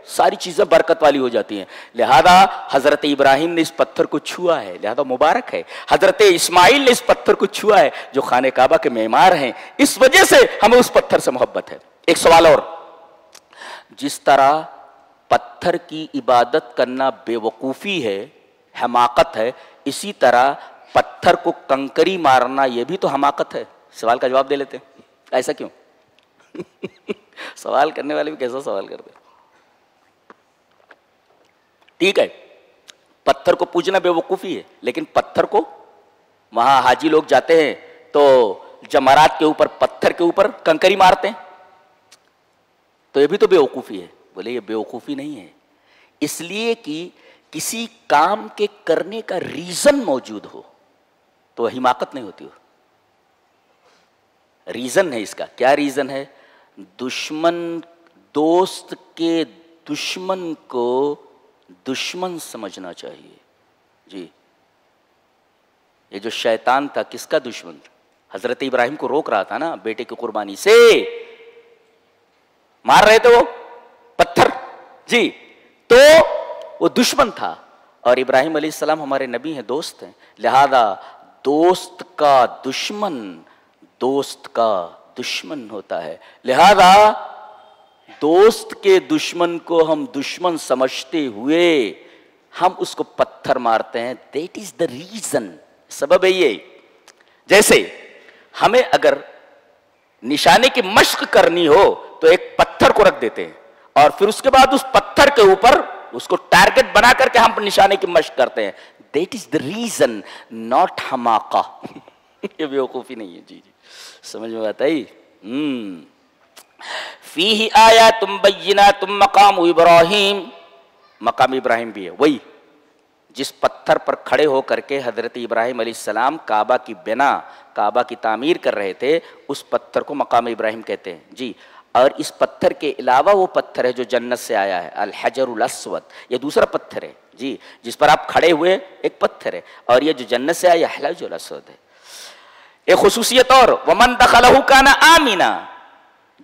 ساری چیزیں برکت والی ہو جاتی ہیں. لہذا حضرت ابراہیم نے اس پتھر کو چھوا ہے، لہذا مبارک ہے. حضرت اسماعیل نے اس پتھر کو چھوا ہے جو خانہ کعبہ کے معمار ہیں، اس وجہ سے ہمیں اس پتھر سے محبت ہے. ایک سوال اور، جس طرح پتھر کی عبادت کرنا بے وقوفی ہے، حماقت ہے، اسی طرح پتھر کو کنکری مارنا یہ بھی تو حماقت ہے. سوال کا جواب دے لیتے ہیں. ایسا کیوں؟ سوال کرنے والے بھی کیسا سوال کرتے ہیں. ٹھیک ہے پتھر کو پوجنا بے وقوفی ہے، لیکن پتھر کو وہاں حاجی لوگ جاتے ہیں تو جمرات کے اوپر پتھر کے اوپر کنکری مارتے ہیں، تو یہ بھی تو بے وقوفی ہے. بولے یہ بے وقوفی نہیں ہے، اس لیے کہ کسی کام کے کرنے کا ریزن موجود ہو تو حماقت نہیں ہوتی. ہو ریزن ہے اس کا. کیا ریزن ہے؟ دشمن دوست کے دشمن کو دشمن سمجھنا چاہیے. جی یہ جو شیطان تھا کس کا دشمن تھا؟ حضرت ابراہیم کو روک رہا تھا نا بیٹے کی قربانی سے، مار رہے تھے وہ پتھر. جی تو وہ دشمن تھا اور ابراہیم علیہ السلام ہمارے نبی ہیں، دوست ہیں، لہذا دوست کا دشمن دوست کا دشمن ہوتا ہے. لہذا دوست کے دشمن کو ہم دشمن سمجھتے ہوئے ہم اس کو پتھر مارتے ہیں. That is the reason. سبب ہے یہ. جیسے ہمیں اگر نشانے کی مشق کرنی ہو تو ایک پتھر کو رکھ دیتے ہیں اور پھر اس کے بعد اس پتھر کے اوپر اس کو ٹارگٹ بنا کر کے ہم نشانے کی مشق کرتے ہیں. That is the reason, not حماقہ. یہ بیوقوفی نہیں ہے. جی سمجھ میں آتا ہے. فیہ آیات بینات مقام ابراہیم. مقام ابراہیم بھی ہے، وہی جس پتھر پر کھڑے ہو کر کے حضرت ابراہیم علیہ السلام کعبہ کی بنا، کعبہ کی تعمیر کر رہے تھے، اس پتھر کو مقام ابراہیم کہتے ہیں جی. اور اس پتھر کے علاوہ وہ پتھر ہے جو جنت سے آیا ہے، الحجر الاسود، یہ دوسرا پتھر ہے جی، جس پر آپ کھڑے ہوئے ایک پتھر ہے، اور یہ جو جنت سے آیا الحجر الاسود ہے. ایک خصوصیت اور، ومن دخلہ کان آمنا،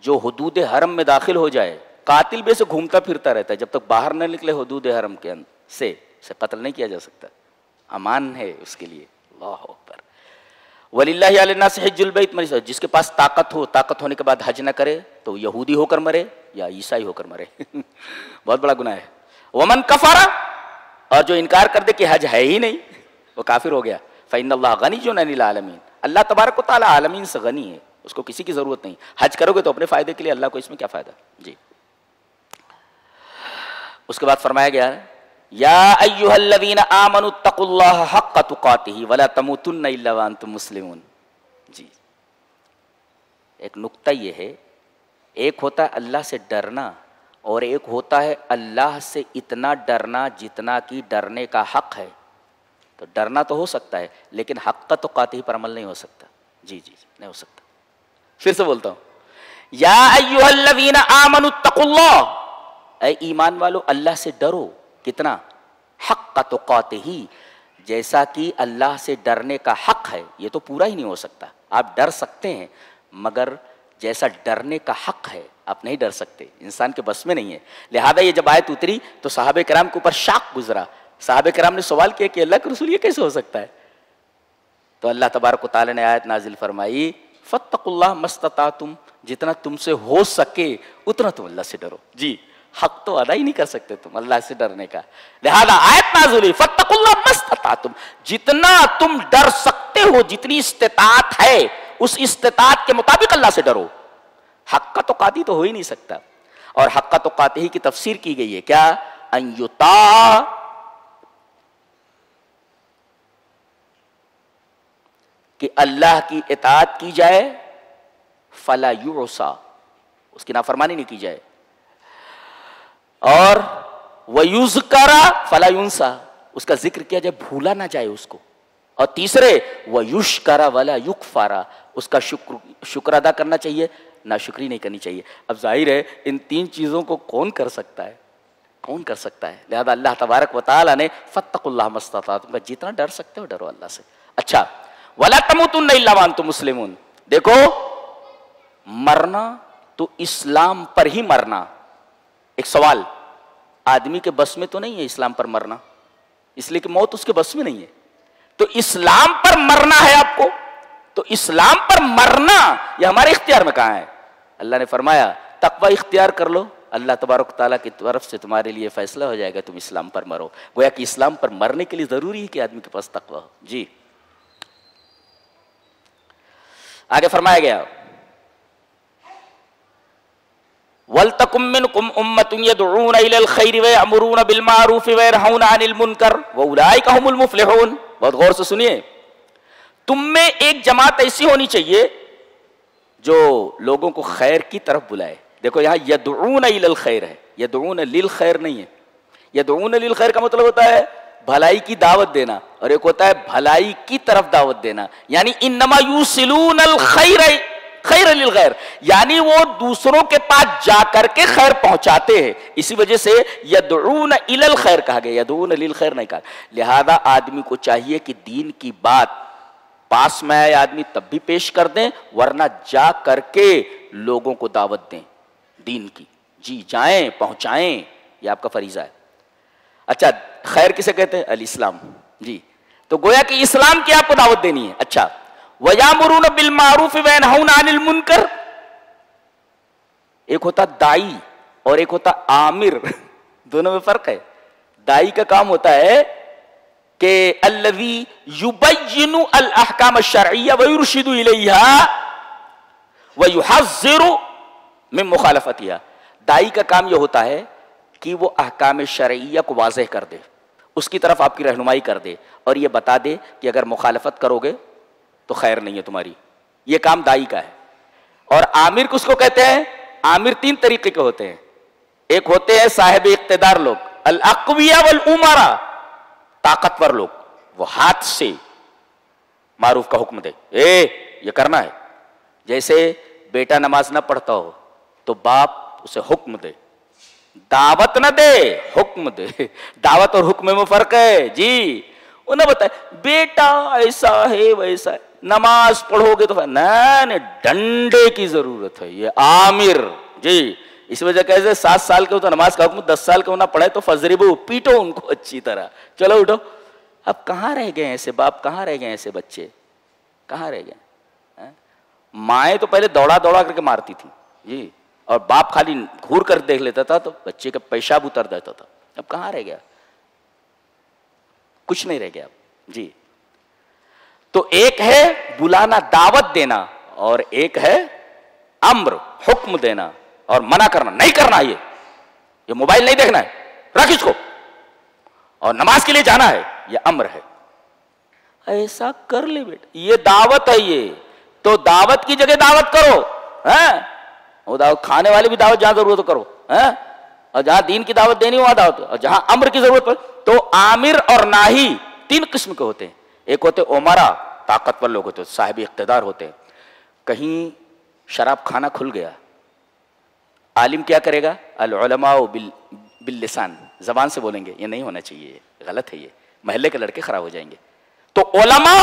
جو حدود حرم میں داخل ہو جائے، قاتل بھی سے گھومتا پھرتا رہتا ہے، جب تک باہر نہ نکلے حدود حرم کے سے قتل نہیں کیا جا سکتا، امان ہے اس کے لیے. اللہ اکبر. وَلِلَّهِ عَلَى النَّاسِ حِجُّ الْبَيْتِ مَنِ اسْتَطَاعَ، جس کے پاس طاقت ہو، طاقت ہونے کے بعد حج نہ کرے تو یہودی ہو کر مرے یا عیسائی ہو کر مرے بہت بڑا گناہ ہے. وَمَنْ كَفَرَ، اور جو انکار کر دے کہ حج ہے ہی نہیں، وہ کافر ہو گیا. فَإِنَّ اللَّهَ غَنِيٌّ عَنِ الْعَالَمِينَ، اللہ تبارک و تعالیٰ عالمین سے غنی ہے، اس کو کسی کی ضرورت نہیں. حج کرو گے تو اپنے فائدے کے لیے، اللہ کو اس میں کیا فائدہ جی. اس کے بعد فرمایا گیا یا ایھا الذین آمنوا اتقوا اللہ حق تقاتہ ولا تموتن الا وانتم مسلمون جی. ایک نقطہ یہ ہے، ایک ہوتا ہے اللہ سے ڈرنا، اور ایک ہوتا ہے اللہ سے اتنا ڈرنا جتنا کہ ڈرنے کا حق ہے. تو ڈرنا تو ہو سکتا ہے لیکن حق تقاتہ پر عمل نہیں ہو سکتا جی جی نہیں ہو سکتا. پھر سے بولتا ہوں، یا ایھا الذین آمنوا اتقوا اللہ، اے ایمان والو اللہ سے ڈرو. کتنا؟ حق تقاتہ، جیسا کہ اللہ سے ڈرنے کا حق ہے. یہ تو پورا ہی نہیں ہو سکتا، آپ ڈر سکتے ہیں مگر جیسا ڈرنے کا حق ہے آپ نہیں ڈر سکتے، انسان کے بس میں نہیں ہے. لہذا یہ جب آیت اتری تو صحابہ کرام کے اوپر شاق گزرا. صحابہ کرام نے سوال کیا کہ اللہ کے رسول یہ کیسے ہو سکتا ہے؟ تو اللہ تبارک و تعالی نے آیت نازل فرمائی فاتقوا اللہ ما استطعتم، جتنا تم سے ہو سکے اتنا تم اللہ سے ڈرو جی. حق تو ادا ہی نہیں کر سکتے تم اللہ سے ڈرنے کا، لہذا آیت نازل ہوئی فاتقوا اللہ ما استطعتم، جتنا تم ڈر سکتے ہو، جتنی استطاعت ہے اس استطاعت کے مطابق اللہ سے ڈرو. حق کا تقاتی تو ہو ہی نہیں سکتا. اور حق کا تقاتی کی تفسیر کی گئی ہے کیا؟ ان یطاع، کہ اللہ کی اطاعت کی جائے، فلا یعصى، اس کی نافرمانی نہیں کی جائے، اور وَيُذْكَرَ فَلَا يُنْسَى، اس کا ذکر کیا جائے بھولا نہ جائے اس کو. اور تیسرے وَيُشْكَرَ وَلَا يُكْفَرَ، اس کا شکر ادا کرنا چاہیے، ناشکری نہیں کرنی چاہیے. اب ظاہر ہے ان تین چیزوں کو کون کر سکتا ہے؟ کون کر سکتا ہے؟ لہذا اللہ تبارک و تعالیٰ نے فاتقوا اللہ ما استطعتم، جتنا ڈر سکتے ہو ڈرو اللہ سے. اچھا، وَلَا تَمُوتُنَّ إِلَّا وَأَنْتُمْ مُسْلِمُونَ، دیکھو مرنا تو اسلام پر ہی مرنا. ایک سوال، آدمی کے بس میں تو نہیں ہے اسلام پر مرنا، اس لیے کہ موت اس کے بس میں نہیں ہے. تو اسلام پر مرنا ہے آپ کو، تو اسلام پر مرنا یہ ہمارے اختیار میں کہاں ہے؟ اللہ نے فرمایا تقوی اختیار کر لو، اللہ تبارک تعالیٰ کی طرف سے تمہارے لیے فیصلہ ہو جائے گا، تم اسلام پر مرو. گویا کہ اسلام پر مرنے کے لیے ضروری ہے کہ آدمی کے پاس تقوی ہو جی. آگے فرمایا گیا وَلْتَكُمْ مِنْكُمْ أُمَّةٌ يَدْعُونَ إِلَى الْخَيْرِ وَيَأْمُرُونَ بِالْمَعْرُوفِ وَيَنْهَوْنَ عَنِ الْمُنْكَرِ وَأُولَٰئِكَ هُمُ الْمُفْلِحُونَ. بہت غور سے سنیے، تم میں ایک جماعت ایسی ہونی چاہیے جو لوگوں کو خیر کی طرف بلائے. دیکھو یہاں یدعون الی الخیر ہے، یدعون للخیر نہیں ہے. یدعون للخیر کا مطلب ہوتا ہے بھلائی کی دعوت دینا، اور ایک ہوتا ہے بھلائی کی طرف دعوت دینا. یعنی انما یوصلون الخیر خیر للغیر، یعنی وہ دوسروں کے پاس جا کر کے خیر پہنچاتے ہیں. اسی وجہ سے یدعون الی الخیر کہا گیا، یدعون للخیر نہیں کہا. لہذا آدمی کو چاہیے کہ دین کی بات پاس میں آئے آدمی تب بھی پیش کر دیں، ورنہ جا کر کے لوگوں کو دعوت دیں دین کی جی، جائیں پہنچائیں، یہ آپ کا فریضہ ہے. اچھا، خیر کسے کہتے ہیں؟ الاسلام جی. تو گویا کہ اسلام کی آپ کو دعوت دینی ہے. اچھا، وَيَأْمُرُونَ بِالْمَعْرُوفِ وَيَنْهَوْنَ عَنِ الْمُنْكَرِ، ایک ہوتا دائی اور ایک ہوتا عامر، دونوں میں فرق ہے. دائی کا کام ہوتا ہے کہ الذی یبین الاحکام الشرعیہ ویرشد الیہا ویحذر من مخالفتہا. دائی کا کام یہ ہوتا ہے کہ وہ احکام شرعیہ کو واضح کر دے، اس کی طرف آپ کی رہنمائی کر دے، اور یہ بتا دے کہ اگر مخالفت کرو گے تو خیر نہیں ہے تمہاری. یہ کام دائی کا ہے. اور عامر کس کو کہتے ہیں؟ عامر تین طریقے کے ہوتے ہیں. ایک ہوتے ہیں صاحب اقتدار لوگ، الاقویاء والامراء، طاقتور لوگ، وہ ہاتھ سے معروف کا حکم دے، یہ کرنا ہے. جیسے بیٹا نماز نہ پڑھتا ہو تو باپ اسے حکم دے، دعوت نہ دے، حکم دے. دعوت اور حکم میں فرق ہے جی. انہیں بتائے بیٹا ایسا ہے ویسا ہے، نماز پڑھو گے تو نہیں، ڈنڈے کی ضرورت ہے، یہ آمر جی. اس وجہ کیسے 7 سال کے ہو تو نماز کا حکم، 10 سال کے ہونا پڑے تو فضربو، پیٹو ان کو اچھی طرح. چلو اٹھو. اب کہاں رہ گئے ایسے باپ، کہاں رہ گئے ایسے بچے، کہاں رہ گئے؟ مائیں تو پہلے دوڑا دوڑا کر کے مارتی تھی جی، اور باپ خالی گھور کر دیکھ لیتا تھا تو بچے کا پیشاب اتر دیتا تھا. اب کہاں رہ گیا؟ کچھ نہیں رہ گیا جی. تو ایک ہے بلانا، دعوت دینا، اور ایک ہے امر، حکم دینا اور منع کرنا، نہیں کرنا، یہ موبائل نہیں دیکھنا ہے، رکھ اس کو، اور نماز کے لیے جانا ہے، یہ امر ہے. ایسا کر لے بیٹا، یہ دعوت ہے. یہ تو دعوت کی جگہ دعوت کرو، وہ دعوت کھانے والے بھی دعوت جہاں ضرورت کرو، اور جہاں دین کی دعوت دینی وہاں دعوت، اور جہاں امر کی ضرورت پڑے. تو آمر اور ناہی 3 قسم کے ہوتے ہیں. ایک ہوتے امراء، طاقتور لوگ ہوتے ہیں، صاحب اقتدار ہوتے ہیں. کہیں شراب کھانا کھل گیا، عالم کیا کرے گا؟ العلماء باللسان، زبان سے بولیں گے. یہ نہیں ہونا چاہیے، غلط ہے، یہ محلے کے لڑکے خراب ہو جائیں گے. تو علماء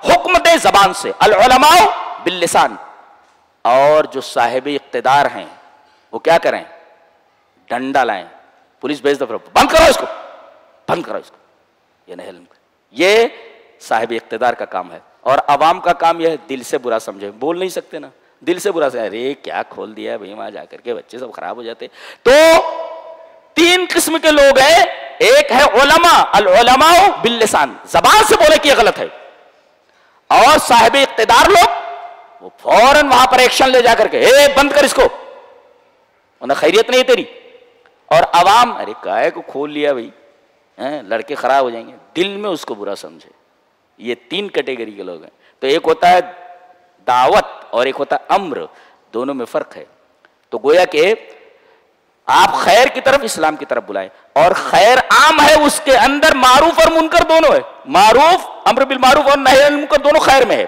حکم دے زبان سے، العلماء باللسان. اور جو صاحب اقتدار ہیں وہ کیا کریں؟ ڈنڈا لائیں، پولیس بھیج دو، بند کرو اس کو، بند کرو اس کو. یہ نہیں، یہ صاحب اقتدار کا کام ہے. اور عوام کا کام یہ ہے دل سے برا سمجھے، بول نہیں سکتے نا، دل سے برا سمجھے، ارے کیا کھول دیا ہے بھائی، وہاں جا کر کے بچے سب خراب ہو جاتے. تو 3 قسم کے لوگ ہیں. ایک ہے علماء، العلماء باللسان، زبان سے بولے کہ یہ غلط ہے. اور صاحب اقتدار لوگ وہ فوراً وہاں پر ایکشن لے جا کر کے، بند کر اس کو، ورنہ خیریت نہیں ہے تیری. اور عوام، ارے کائے کو کھول لیا بھائی، لڑکے خراب ہو جائیں گے، دل میں اس کو برا سمجھے. یہ 3 کیٹیگری کے لوگ ہیں. تو ایک ہوتا ہے دعوت اور ایک ہوتا ہے امر، دونوں میں فرق ہے. تو گویا کہ آپ خیر کی طرف، اسلام کی طرف بلائیں، اور خیر عام ہے، اس کے اندر معروف اور منکر دونوں ہے. معروف، امر بالمعروف اور نہی عن المنکر دونوں خیر میں ہے.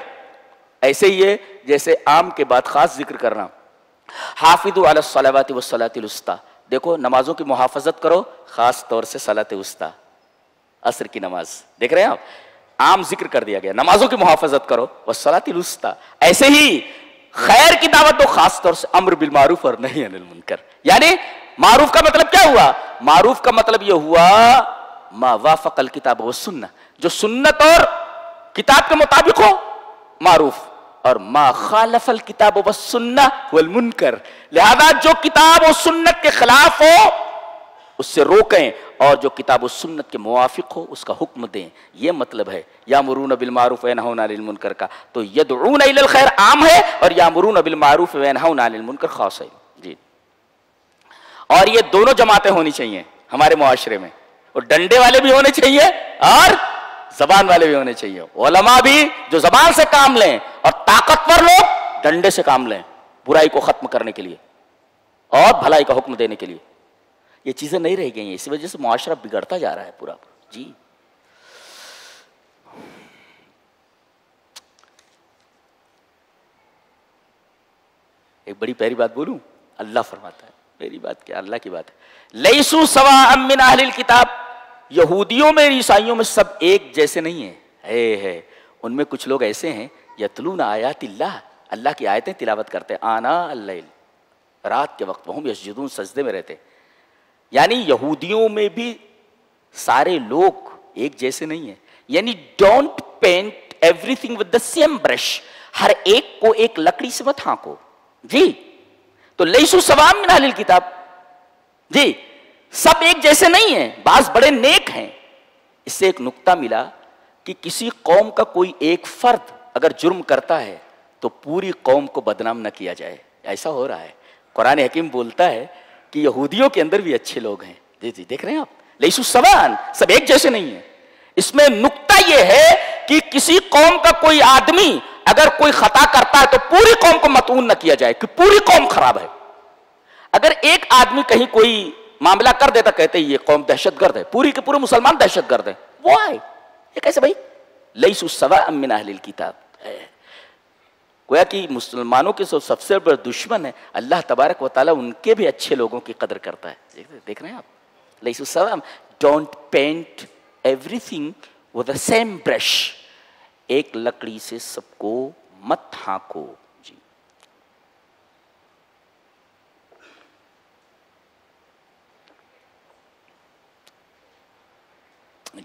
ایسے ہی ہے جیسے عام کے بعد خاص ذکر کرنا، حافظوا علی الصلوات والصلاۃ الوسطی. دیکھو نمازوں کی محافظت کرو، خاص طور سے صلاۃ وسطی، عصر کی نماز. دیکھ رہے ہیں آپ، عام ذکر کر دیا گیا، نمازوں کی محافظت کرو، والصلاۃ الوسطی. ایسے ہی خیر کی دعوت دو، خاص طور سے امر بالمعروف اور نہی عن المنکر. یعنی معروف کا مطلب کیا ہوا؟ معروف کا مطلب یہ ہوا ما وافق الکتاب والسنہ، جو سنت اور کتاب کے مطابق ہو معروف، اور ما خالف الکتاب والسنہ والمنکر، لہذا جو کتاب و سنت کے خلاف ہو اس سے روکیں، اور جو کتاب و سنت کے موافق ہو اس کا حکم دیں. یہ مطلب ہے یامرون بالمعروف وینہون عن المنکر کا. تو یدعون الی الخیر عام ہے، اور یامرون بالمعروف وینہون عن المنکر خاص ہے جی. اور یہ دونوں جماعتیں ہونی چاہیے ہمارے معاشرے میں، اور ڈنڈے والے بھی ہونے چاہیے اور زبان والے بھی ہونے چاہیے. علماء بھی جو زبان سے کام لیں، اور طاقتور لوگ ڈنڈے سے کام لیں، برائی کو ختم کرنے کے لیے اور بھلائی کا حکم دینے کے لیے. یہ چیزیں نہیں رہ گئی ہیں، اسی وجہ سے معاشرہ بگڑتا جا رہا ہے پورا جی. ایک بڑی پیاری بات بولوں، اللہ فرماتا ہے، میری بات کیا، اللہ کی بات ہے، لیسوا سواء من اہل الکتاب. یہودیوں میں، عیسائیوں میں سب ایک جیسے نہیں ہیں. ہے ان میں کچھ لوگ ایسے ہیں یتلون آیات اللہ، اللہ کی آیتیں تلاوت کرتے ہیں، آناء اللیل، رات کے وقت، وہم یسجدون، سجدے میں رہتے. یعنی یہودیوں میں بھی سارے لوگ ایک جیسے نہیں ہیں. یعنی don't paint everything with the same brush, ہر ایک کو ایک لکڑی سے مت ہانکو جی. تو لیسوا سواء من اہل الکتاب جی، سب ایک جیسے نہیں ہیں، بعض بڑے نیک ہیں. اس سے ایک نقطہ ملا کہ کسی قوم کا کوئی ایک فرد اگر جرم کرتا ہے تو پوری قوم کو بدنام نہ کیا جائے. ایسا ہو رہا ہے. قرآن حکیم بولتا ہے کہ یہودیوں کے اندر بھی اچھے لوگ ہیں. جی جی دیکھ رہے ہیں آپ، لیسوا سواء، سب ایک جیسے نہیں ہیں. اس میں نقطہ یہ ہے کہ کسی قوم کا کوئی آدمی اگر کوئی خطا کرتا ہے تو پوری قوم کو مطعون نہ کیا جائے کہ پوری قوم خراب ہے. اگر ایک آدمی کہیں کوئی معاملہ کر دیتا, کہتے یہ قوم دہشت گرد ہے, پوری کے پورے مسلمان دہشت گرد ہیں. وائی, یہ کیسے بھائی؟ لیسوا سواء من اہل الکتاب. گویا کہ مسلمانوں کے سب سے بڑا دشمن ہے اللہ تبارک و تعالیٰ ان کے بھی اچھے لوگوں کی قدر کرتا ہے. دیکھ رہے ہیں آپ, لیسوا سواء, don't paint everything with the same brush. ایک لکڑی سے سب کو مت ہانکو.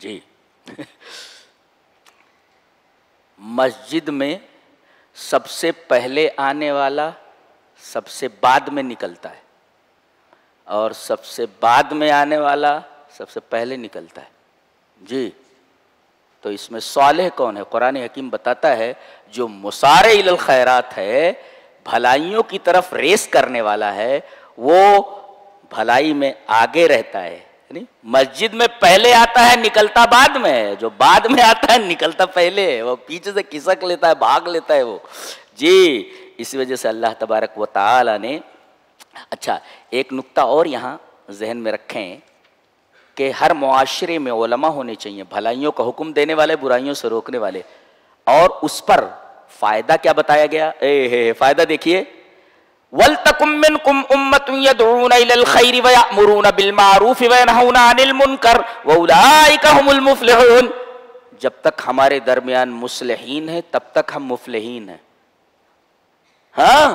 جی مسجد میں سب سے پہلے آنے والا سب سے بعد میں نکلتا ہے, اور سب سے بعد میں آنے والا سب سے پہلے نکلتا ہے. جی, تو اس میں صالح کون ہے؟ قرآن حکیم بتاتا ہے جو مسارع الی الخیرات ہے, بھلائیوں کی طرف ریس کرنے والا ہے, وہ بھلائی میں آگے رہتا ہے. مسجد میں پہلے آتا ہے نکلتا بعد میں ہے, جو بعد میں آتا ہے نکلتا پہلے ہے, وہ پیچھے سے کھسک لیتا ہے, بھاگ لیتا ہے وہ. جی, اسی وجہ سے اللہ تبارک و تعالی نے. اچھا, ایک نقطہ اور یہاں ذہن میں رکھیں کہ ہر معاشرے میں علماء ہونے چاہیے, بھلائیوں کا حکم دینے والے, برائیوں سے روکنے والے. اور اس پر فائدہ کیا بتایا گیا؟ فائدہ دیکھیے, وَلْتَكُمْ مِنْكُمْ أُمَّةٌ يَدْعُونَ إِلَى الْخَيْرِ وَيَأْمُرُونَ بِالْمَعْرُوفِ وَيَنْهَوْنَ عَنِ الْمُنْكَرِ وَأُولَٰئِكَ هُمُ الْمُفْلِحُونَ. جب تک ہمارے درمیان مصلحین ہیں تب تک ہم مفلحین ہیں. ہاں,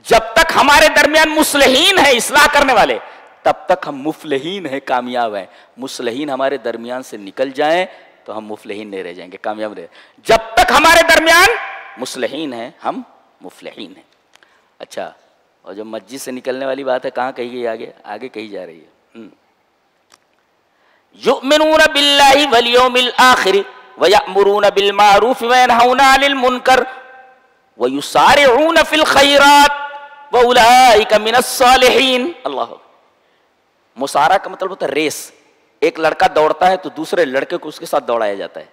جب تک ہمارے درمیان مصلحین ہیں, اصلاح کرنے والے, تب تک ہم مفلحین ہیں, کامیاب ہیں. مصلحین ہمارے درمیان سے نکل جائیں تو ہم مفلحین نہیں رہ جائیں گے, کامیاب رہے. جب تک ہمارے درمیان مصلحین ہیں ہم مفلحین ہیں. اچھا, اور جو مسجد سے نکلنے والی بات ہے کہاں کہی گئی؟ آگے کہی جا رہی ہے. یؤمنون باللہ والیوم الآخر ویأمرون بالمعروف وینہون عن المنکر ویسارعون فی الخیرات واولئک من الصالحین. اللہ, مسارع کا مطلب ہوتا ہے ریس. ایک لڑکا دوڑتا ہے تو دوسرے لڑکے کو اس کے ساتھ دوڑایا جاتا ہے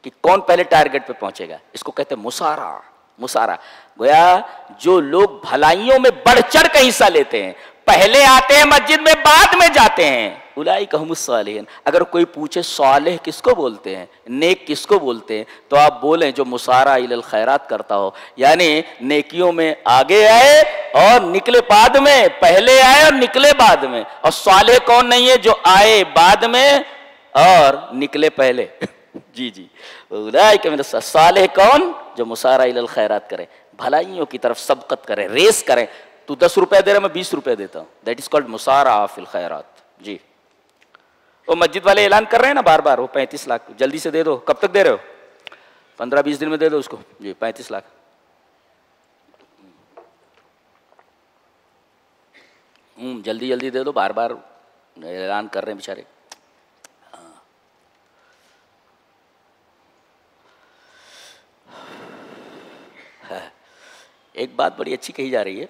کہ کون پہلے ٹارگٹ پہ پہنچے گا. اس کو کہتے ہیں مسارع. مسارع گویا جو لوگ بھلائیوں میں بڑھ چڑھ کے حصہ لیتے ہیں, پہلے آتے ہیں مسجد میں, بعد میں جاتے ہیں, اولئک هم الصالحین. اگر کوئی پوچھے صالح کس کو بولتے ہیں, نیک کس کو بولتے ہیں, تو آپ بولیں جو مسارع الی الخیرات کرتا ہو, یعنی نیکیوں میں آگے آئے اور نکلے بعد میں, پہلے آئے اور نکلے بعد میں. اور صالح کون نہیں ہے؟ جو آئے بعد میں اور نکلے پہلے. جی جی, اولئک من الصالحین. صالح کون؟ جو مسارع الی الخیرات کرے, بھلائیوں کی طرف سبقت کرے, ریس کرے. تو 10 روپے دے رہا, میں 20 روپے دیتا ہوں, دیٹ از کالڈ مسارعہ فی الخیرات. جی, وہ مسجد والے اعلان کر رہے ہیں نا بار بار, وہ 35 لاکھ جلدی سے دے دو. کب تک دے رہے ہو؟ 15-20 دن میں دے دو اس کو. جی, 35 لاکھ. جلدی جلدی دے دو, بار بار اعلان کر رہے ہیں بیچارے. ایک بات بڑی اچھی کہی جا رہی ہے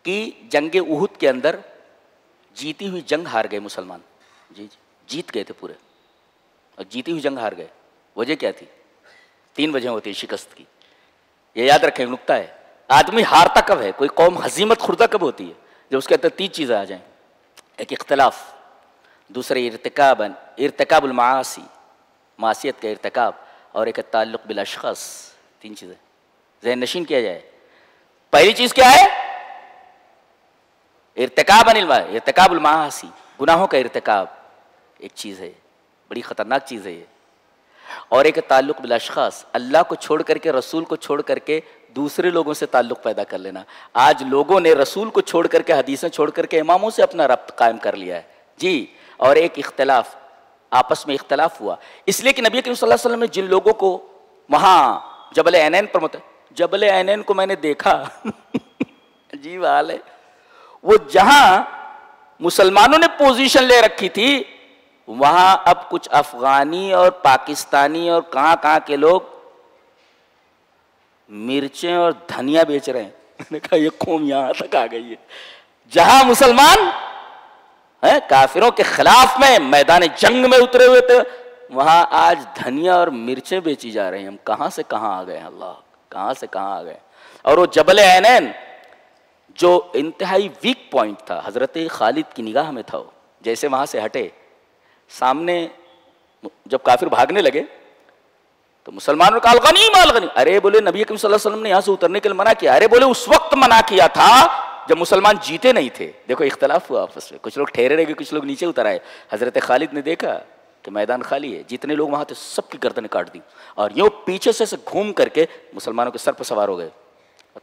کہ جنگ احد کے اندر جیتی ہوئی جنگ ہار گئے مسلمان. جی جی, جیت گئے تھے پورے, اور جیتی ہوئی جنگ ہار گئے. وجہ کیا تھی؟ 3 وجہ ہوتی ہے شکست کی. یہ یاد رکھیں, نکتہ ہے. آدمی ہارتا کب ہے, کوئی قوم ہزیمت خوردہ کب ہوتی ہے؟ جب اس کے اندر 3 چیزیں آ جائیں. ایک اختلاف, دوسرے ارتکاب المعاصی, معصیت کا ارتکاب, اور ایک تعلق بالاشخاص. 3 چیزیں ذہن نشین کیا جائے. پہلی چیز کیا ہے؟ ارتکاب المعاصی, گناہوں کا ارتکاب ایک چیز ہے, بڑی خطرناک چیز ہے یہ. اور ایک تعلق بالاشخاص, اللہ کو چھوڑ کر کے, رسول کو چھوڑ کر کے دوسرے لوگوں سے تعلق پیدا کر لینا. آج لوگوں نے رسول کو چھوڑ کر کے, حدیثیں چھوڑ کر کے اماموں سے اپنا ربط قائم کر لیا ہے. جی, اور ایک اختلاف, آپس میں اختلاف ہوا. اس لیے کہ نبی کریم صلی اللہ علیہ وسلم نے جن لوگوں کو وہاں جبل عینین پر جبل عینین کو میں نے دیکھا, عجیب حال ہے, وہ جہاں مسلمانوں نے پوزیشن لے رکھی تھی وہاں اب کچھ افغانی اور پاکستانی اور کہاں کے لوگ مرچیں اور دھنیا بیچ رہے ہیں. میں نے کہا یہ قوم یہاں تک آ گئی ہے. جہاں مسلمان کافروں کے خلاف میں میدان جنگ میں اترے ہوئے تھے, وہاں آج دھنیا اور مرچیں بیچی جا رہی ہیں. ہم کہاں سے کہاں آ گئے ہیں, اللہ, کہاں سے کہاں آ گئے. اور وہ جبل عینین جو انتہائی ویک پوائنٹ تھا حضرت خالد کی نگاہ میں تھا، وہ جیسے وہاں سے ہٹے، سامنے جب کافر بھاگنے لگے تو مسلمانوں نے کہا الغنیم الغنیم. ارے بولے نبی کریم صلی اللہ علیہ وسلم نے یہاں سے اترنے کے لیے منع کیا. ارے بولے اس وقت منع کیا تھا جب مسلمان جیتے نہیں تھے. دیکھو اختلاف ہوا آپس میں، کچھ لوگ ٹھہرے رہ گئے، کچھ لوگ نیچے اتر آئے. حضرت خالد نے دیکھا کہ میدان خالی ہے، جتنے لوگ وہاں تھے سب کی گردنیں کاٹ دی اور یوں پیچھے سے گھوم کر کے مسلمانوں کے سر پر سوار ہو گئے.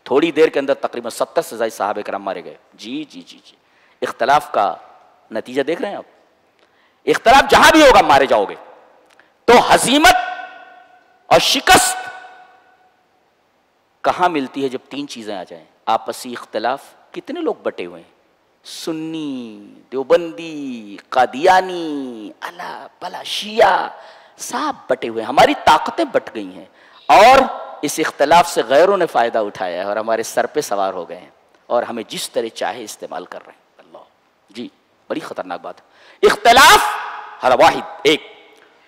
تھوڑی دیر کے اندر تقریباً 70 سے زائد صحابہ کرام مارے گئے. جی جی جی جی اختلاف کا نتیجہ دیکھ رہے ہیں آپ. اختلاف جہاں بھی ہوگا مارے جاؤ گے. تو ہزیمت اور شکست کہاں ملتی ہے؟ جب تین چیزیں آ جائیں. آپسی اختلاف، کتنے لوگ بٹے ہوئے ہیں، سنی، دیوبندی، قادیانی، الا بلا شیعہ، سب بٹے ہوئے ہیں. ہماری طاقتیں بٹ گئی ہیں اور اس اختلاف سے غیروں نے فائدہ اٹھایا ہے اور ہمارے سر پہ سوار ہو گئے ہیں اور ہمیں جس طرح چاہے استعمال کر رہے ہیں. اللہ جی بڑی خطرناک بات ہے. اختلاف ہر واحد ایک.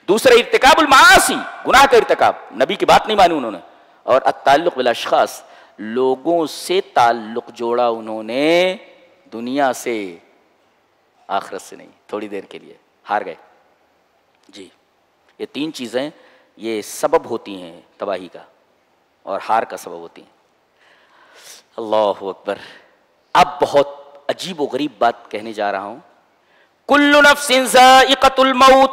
دوسرے ارتکاب المعاصی، گناہ کا ارتکاب، نبی کی بات نہیں مانی انہوں نے. اور التعلق بالاشخاص، لوگوں سے تعلق جوڑا انہوں نے، دنیا سے، آخرت سے نہیں. تھوڑی دیر کے لیے ہار گئے. جی یہ تین چیزیں یہ سبب ہوتی ہیں تباہی کا اور ہار کا سبب ہوتی ہیں. اللہ اکبر. اب بہت عجیب و غریب بات کہنے جا رہا ہوں. کل نفس ذائقۃ الموت.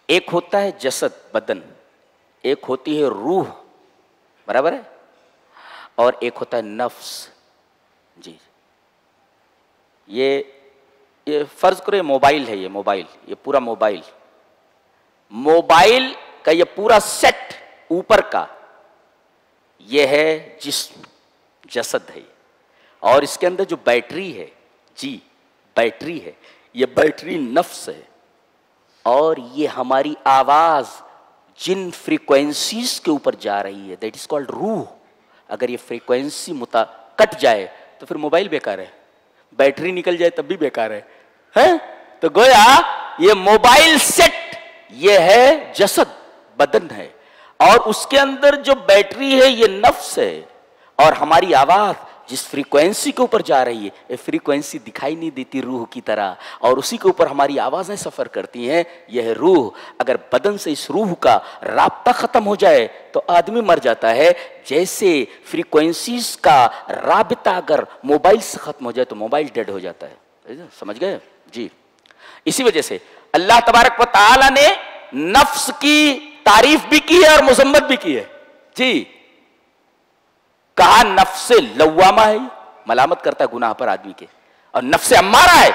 ایک ہوتا ہے جسد، بدن، ایک ہوتی ہے روح، برابر ہے، اور ایک ہوتا ہے نفس. جی یہ فرض کرے موبائل ہے، یہ موبائل، یہ پورا موبائل کا یہ پورا سیٹ اوپر کا یہ ہے جسم، جسد ہے. اور اس کے اندر جو بیٹری ہے، جی بیٹری ہے، یہ بیٹری نفس ہے. اور یہ ہماری آواز جن فریکوینسیز کے اوپر جا رہی ہے، دیٹ از کالڈ روح. اگر یہ فریکوینسی کٹ جائے تو پھر موبائل بیکار ہے، بیٹری نکل جائے تب بھی بیکار ہے. تو گویا یہ موبائل سیٹ یہ ہے جسد، بدن ہے، اور اس کے اندر جو بیٹری ہے یہ نفس ہے. اور ہماری آواز جس فریکوینسی کے اوپر جا رہی ہے، یہ فریکوینسی دکھائی نہیں دیتی روح کی طرح، اور اسی کے اوپر ہماری آوازیں سفر کرتی ہیں، یہ ہے روح. اگر بدن سے اس روح کا رابطہ ختم ہو جائے تو آدمی مر جاتا ہے. جیسے فریکوینسیز کا رابطہ اگر موبائل سے ختم ہو جائے تو موبائل ڈیڈ ہو جاتا ہے. سمجھ گئے؟ جی اسی وجہ سے اللہ تبارک و تعالی نے نفس کی تعریف بھی کی ہے اور مذمت بھی کی ہے. جی کہا نفس لوامہ ہے، ملامت کرتا ہے گناہ پر آدمی کے، اور نفس امارہ ہے،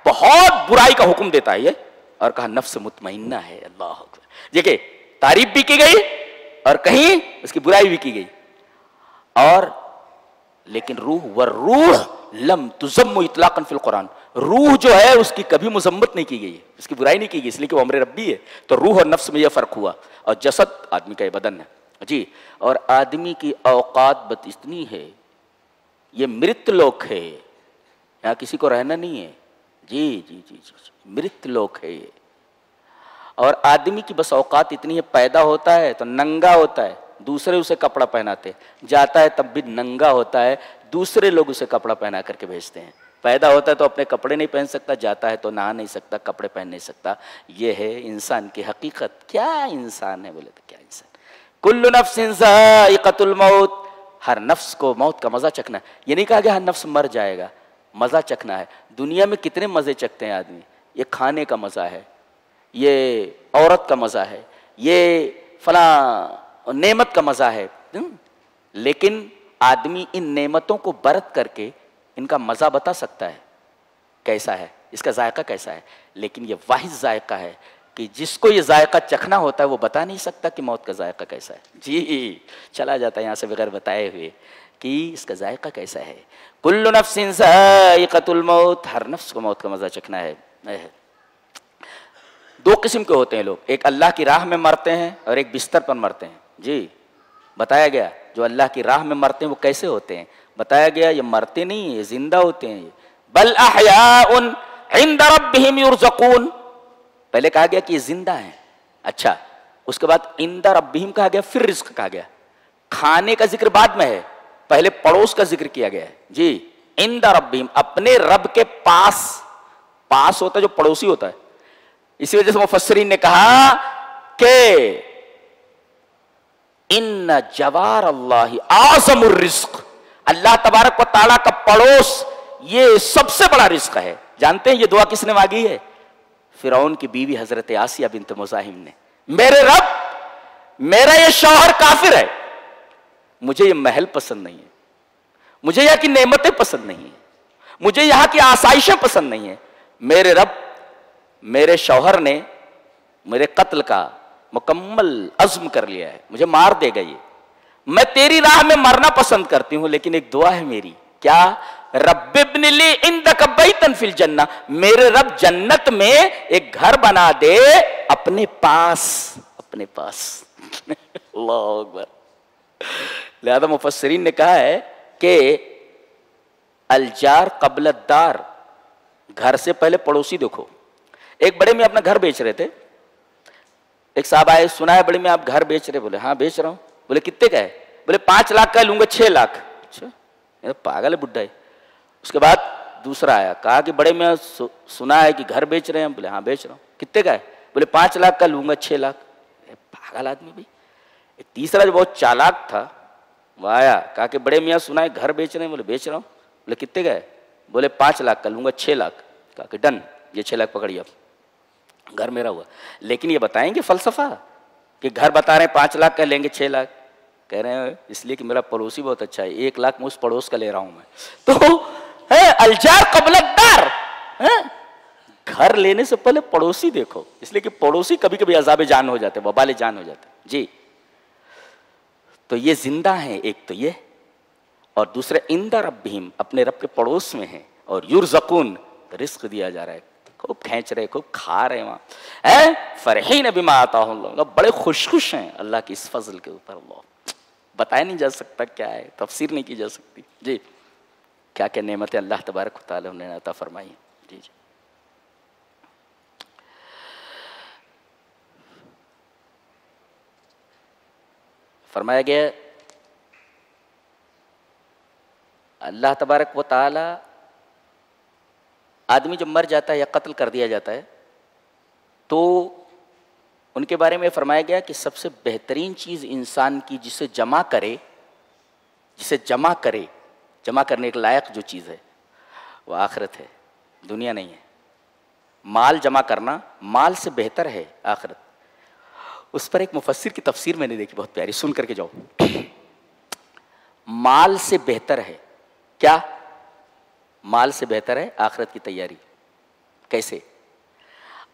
بہت برائی کا حکم دیتا ہے یہ، اور کہا نفس مطمئنہ ہے. اللہ اکبر. دیکھیں تعریف بھی کی گئی اور کہیں اس کی برائی بھی کی گئی. اور لیکن روح لم تذم اطلاقا فی القرآن، روح جو ہے اس کی کبھی مذمت نہیں کی گئی، اس کی برائی نہیں کی گئی، اس لیے کہ وہ امر ربی ہے. تو روح اور نفس میں یہ فرق ہوا. اور جسد آدمی کا یہ بدن ہے. جی اور آدمی کی اوقات بت اتنی ہے، یہ مرت لوک ہے، یہاں کسی کو رہنا نہیں ہے. جی جی جی جی مرت لوک ہے یہ. اور آدمی کی بس اوقات اتنی ہے، پیدا ہوتا ہے تو ننگا ہوتا ہے، دوسرے اسے کپڑا پہناتے، جاتا ہے تب بھی ننگا ہوتا ہے، دوسرے لوگ اسے کپڑا پہنا کر کے بھیجتے ہیں. پیدا ہوتا ہے تو اپنے کپڑے نہیں پہن سکتا، جاتا ہے تو نہا نہیں سکتا، کپڑے پہن نہیں سکتا. یہ ہے انسان کی حقیقت. کیا انسان ہے بولے تو کیا انسان. کل نفس ذائقۃ الموت، ہر نفس کو موت کا مزہ چکھنا ہے. یہ نہیں کہا گیا ہر نفس مر جائے گا، مزہ چکھنا ہے. دنیا میں کتنے مزے چکھتے ہیں آدمی. یہ کھانے کا مزہ ہے، یہ عورت کا مزہ ہے، یہ فلاں نعمت کا مزہ ہے. لیکن آدمی ان نعمتوں کو برت کر کے ان کا مزہ بتا سکتا ہے کیسا ہے، اس کا ذائقہ کیسا ہے. لیکن یہ واحد ذائقہ ہے کہ جس کو یہ ذائقہ چکھنا ہوتا ہے وہ بتا نہیں سکتا کہ موت کا ذائقہ کیسا ہے. جی چلا جاتا ہے یہاں سے بغیر بتائے ہوئے کہ اس کا ذائقہ کیسا ہے. کل نفس ذائقۃ الموت، ہر نفس کو موت کا مزہ چکھنا ہے. دو قسم کے ہوتے ہیں لوگ، ایک اللہ کی راہ میں مرتے ہیں اور ایک بستر پر مرتے ہیں. جی بتایا گیا جو اللہ کی راہ میں مرتے ہیں وہ کیسے ہوتے ہیں. بتایا گیا یہ مرتے نہیں، یہ زندہ ہوتے ہیں. بل احیاء عند ربهم یرزقون. پہلے کہا گیا کہ یہ زندہ ہیں، اچھا اس کے بعد عند ربهم کہا گیا، پھر رزق کہا گیا. کھانے کا ذکر بعد میں ہے، پہلے پڑوس کا ذکر کیا گیا ہے جی. عند ربہم اپنے رب کے پاس. پاس ہوتا ہے جو پڑوسی ہوتا ہے. اسی وجہ سے مفسرین نے کہا کہ ان جوار اللہ اعظم الرزق. اللہ تبارک و تعالیٰ کا پڑوس یہ سب سے بڑا رزق ہے. جانتے ہیں یہ دعا کس نے مانگی ہے؟ فرعون کی بیوی حضرت آسیہ بنت مزاحم نے. میرے رب، میرا یہ شوہر کافر ہے، مجھے یہ محل پسند نہیں ہے، مجھے یہاں کی نعمتیں پسند نہیں ہیں، مجھے یہاں کی آسائشیں پسند نہیں ہیں. میرے رب، میرے شوہر نے میرے قتل کا مکمل عزم کر لیا ہے، مجھے مار دے گا یہ. میں تیری راہ میں مرنا پسند کرتی ہوں، لیکن ایک دعا ہے میری. کیا؟ رب ابن لی عندک بیتا فی الجنہ. میرے رب جنت میں ایک گھر بنا دے اپنے پاس. اپنے پاس. اللہ اکبر. لہذا مفسرین نے کہا ہے کہ الجار قبل الدار. گھر سے پہلے پڑوسی دیکھو. ایک بڑے میں اپنا گھر بیچ رہے تھے. ایک صاحب آئے، سنا ہے بڑے میں آپ گھر بیچ رہے؟ بولے ہاں بیچ رہا ہوں. بولے کتنے کا ہے؟ بولے 5 لاکھ کا لوں گا. 6 لاکھ. اچھا پاگل ہے بڈھا ہے. اس کے بعد دوسرا آیا، کہا کہ بڑے میں سنا ہے کہ گھر بیچ رہے ہیں. بولے ہاں بیچ رہا ہوں. کتنے کا ہے؟ بولے 5 لاکھ کا لوں گا. 6 لاکھ. پاگل آدمی بھائی. تیسرا جو بہت چالاک تھا وہ آیا، کہا کہ بڑے میاں سنا ہے گھر بیچ رہے ہیں. بولے بیچ رہا ہوں. بولے کتنے کا ہے؟ بولے 5 لاکھ کا لوں گا. 6 لاکھ. کہا کہ ڈن، یہ 6 لاکھ پکڑیے آپ، گھر میرا ہوا. لیکن یہ بتائیں گے فلسفہ کہ گھر بتا رہے ہیں 5 لاکھ کا لیں گے 6 لاکھ. کہہ رہے ہیں اس لیے کہ میرا پڑوسی بہت اچھا ہے، 1 لاکھ میں اس پڑوس کا لے رہا ہوں میں. تو الجار قبل الدار. گھر لینے سے پہلے پڑوسی دیکھو، اس لیے کہ پڑوسی کبھی کبھی عذاب جان ہو جاتے، وبال جان ہو جاتے جی. تو یہ زندہ ہیں، ایک تو یہ، اور دوسرے عند ربہم اپنے رب کے پڑوس میں ہیں. اور یرزقون رزق دیا جا رہا ہے، خوب کھینچ رہے، خوب کھا رہے وہاں. فرحین بما آتاہم اللہ، بڑے خوش ہیں اللہ کی اس فضل کے اوپر. اللہ بتایا نہیں جا سکتا کیا ہے، تفسیر نہیں کی جا سکتی جی. کیا کیا نعمتیں اللہ تبارک و تعالیٰ نے عطا فرمائی ہیں جی جی. فرمایا گیا اللہ تبارک و تعالی، آدمی جب مر جاتا ہے یا قتل کر دیا جاتا ہے تو ان کے بارے میں فرمایا گیا کہ سب سے بہترین چیز انسان کی جسے جمع کرے، جمع کرنے کے لائق جو چیز ہے وہ آخرت ہے، دنیا نہیں ہے. مال جمع کرنا، مال سے بہتر ہے آخرت. اس پر ایک مفسر کی تفسیر میں نے دیکھی بہت پیاری، سن کر کے جاؤ. مال سے بہتر ہے کیا؟ مال سے بہتر ہے آخرت کی تیاری. کیسے؟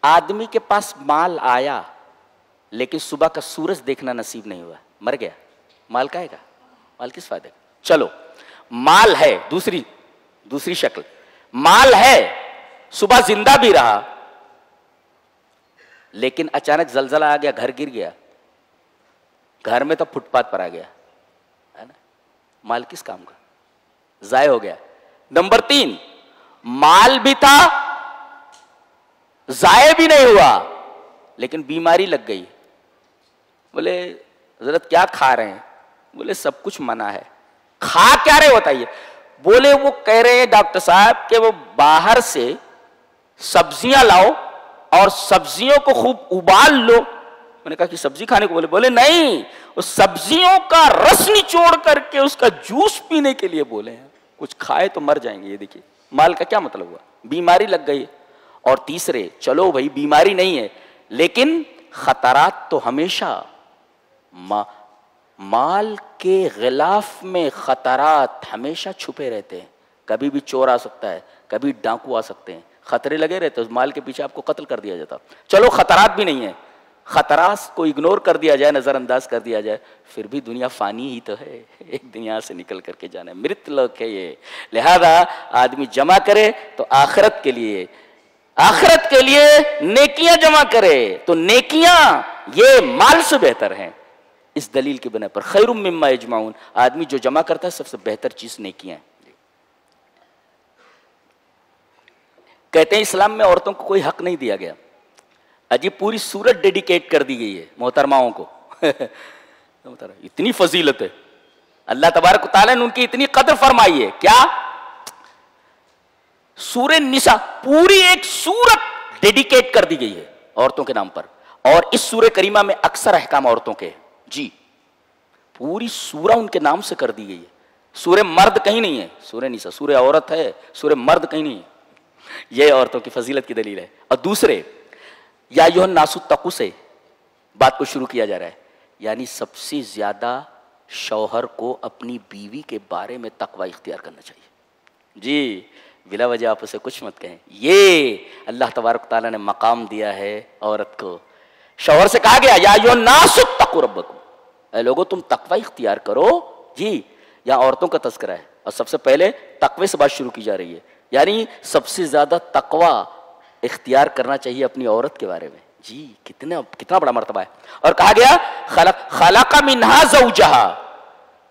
آدمی کے پاس مال آیا لیکن صبح کا سورج دیکھنا نصیب نہیں ہوا، مر گیا. مال کا ہے گا؟ مال کس فائدے کا؟ چلو مال ہے، دوسری شکل، مال ہے، صبح زندہ بھی رہا لیکن اچانک زلزلہ آ گیا، گھر گر گیا، گھر میں تو فٹ پاتھ پر آ گیا ہے نا. مال کس کام کا؟ ضائع ہو گیا. نمبر 3، مال بھی تھا، ضائع بھی نہیں ہوا لیکن بیماری لگ گئی. بولے حضرت کیا کھا رہے ہیں؟ بولے سب کچھ منع ہے. کھا کیا رہے بتائیے؟ بولے وہ کہہ رہے ہیں ڈاکٹر صاحب کہ وہ باہر سے سبزیاں لاؤ اور سبزیوں کو خوب ابال لو. میں نے کہا کہ سبزی کھانے کو؟ بولے نہیں، اس سبزیوں کا رس نچوڑ کر کے اس کا جوس پینے کے لیے بولے ہیں. کچھ کھائے تو مر جائیں گے. یہ دیکھیے مال کا کیا مطلب ہوا، بیماری لگ گئی. اور تیسرے، چلو بھائی بیماری نہیں ہے لیکن خطرات تو ہمیشہ، مال کے غلاف میں خطرات ہمیشہ چھپے رہتے ہیں. کبھی بھی چور آ سکتا ہے، کبھی ڈاکو آ سکتے ہیں، خطرے لگے رہتے ہیں. اس مال کے پیچھے آپ کو قتل کر دیا جاتا. چلو خطرات بھی نہیں ہیں، خطرات کو اگنور کر دیا جائے، نظر انداز کر دیا جائے، پھر بھی دنیا فانی ہی تو ہے، ایک دنیا سے نکل کر کے جانا ہے، مرت لوک ہے یہ. لہذا آدمی جمع کرے تو آخرت کے لیے نیکیاں جمع کرے. تو نیکیاں یہ مال سے بہتر ہیں. اس دلیل کی بنا پر خیر مما یجمعون، آدمی جو جمع کرتا ہے سب سے بہتر چیز نیکیاں ہیں. کہتے ہیں اسلام میں عورتوں کو کوئی حق نہیں دیا گیا. عجیب پوری سورت ڈیڈیکیٹ کر دی گئی ہے محترماؤں کو. اتنی فضیلت ہے اللہ تبارک و تعالیٰ نے ان کی اتنی قدر فرمائی ہے. کیا؟ سورہ نساء پوری ایک سورت ڈیڈیکیٹ کر دی گئی ہے عورتوں کے نام پر, اور اس سورہ کریمہ میں اکثر احکام عورتوں کے. جی, پوری سورہ ان کے نام سے کر دی گئی ہے. سورہ مرد کہیں نہیں ہے, سورہ نساء سورہ عورت ہے, سورہ مرد کہیں نہیں ہے. یہ عورتوں کی فضیلت کی دلیل ہے. اور دوسرے, یا ایھا الناس اتقوا سے بات کو شروع کیا جا رہا ہے, یعنی سب سے زیادہ شوہر کو اپنی بیوی کے بارے میں تقوی اختیار کرنا چاہیے. جی, بلا وجہ آپ اسے کچھ مت کہیں. یہ اللہ تبارک تعالیٰ نے مقام دیا ہے عورت کو. شوہر سے کہا گیا یا ایھا الناس اتقوا ربکم, اے لوگو تم تقوی اختیار کرو. جی, یہاں عورتوں کا تذکرہ ہے اور سب سے پہلے تقوی سے بات شروع کی جا رہی ہے, یعنی سب سے زیادہ تقوی اختیار کرنا چاہیے اپنی عورت کے بارے میں. جی, کتنا بڑا مرتبہ ہے. اور کہا گیا خلق منہا زوجہا,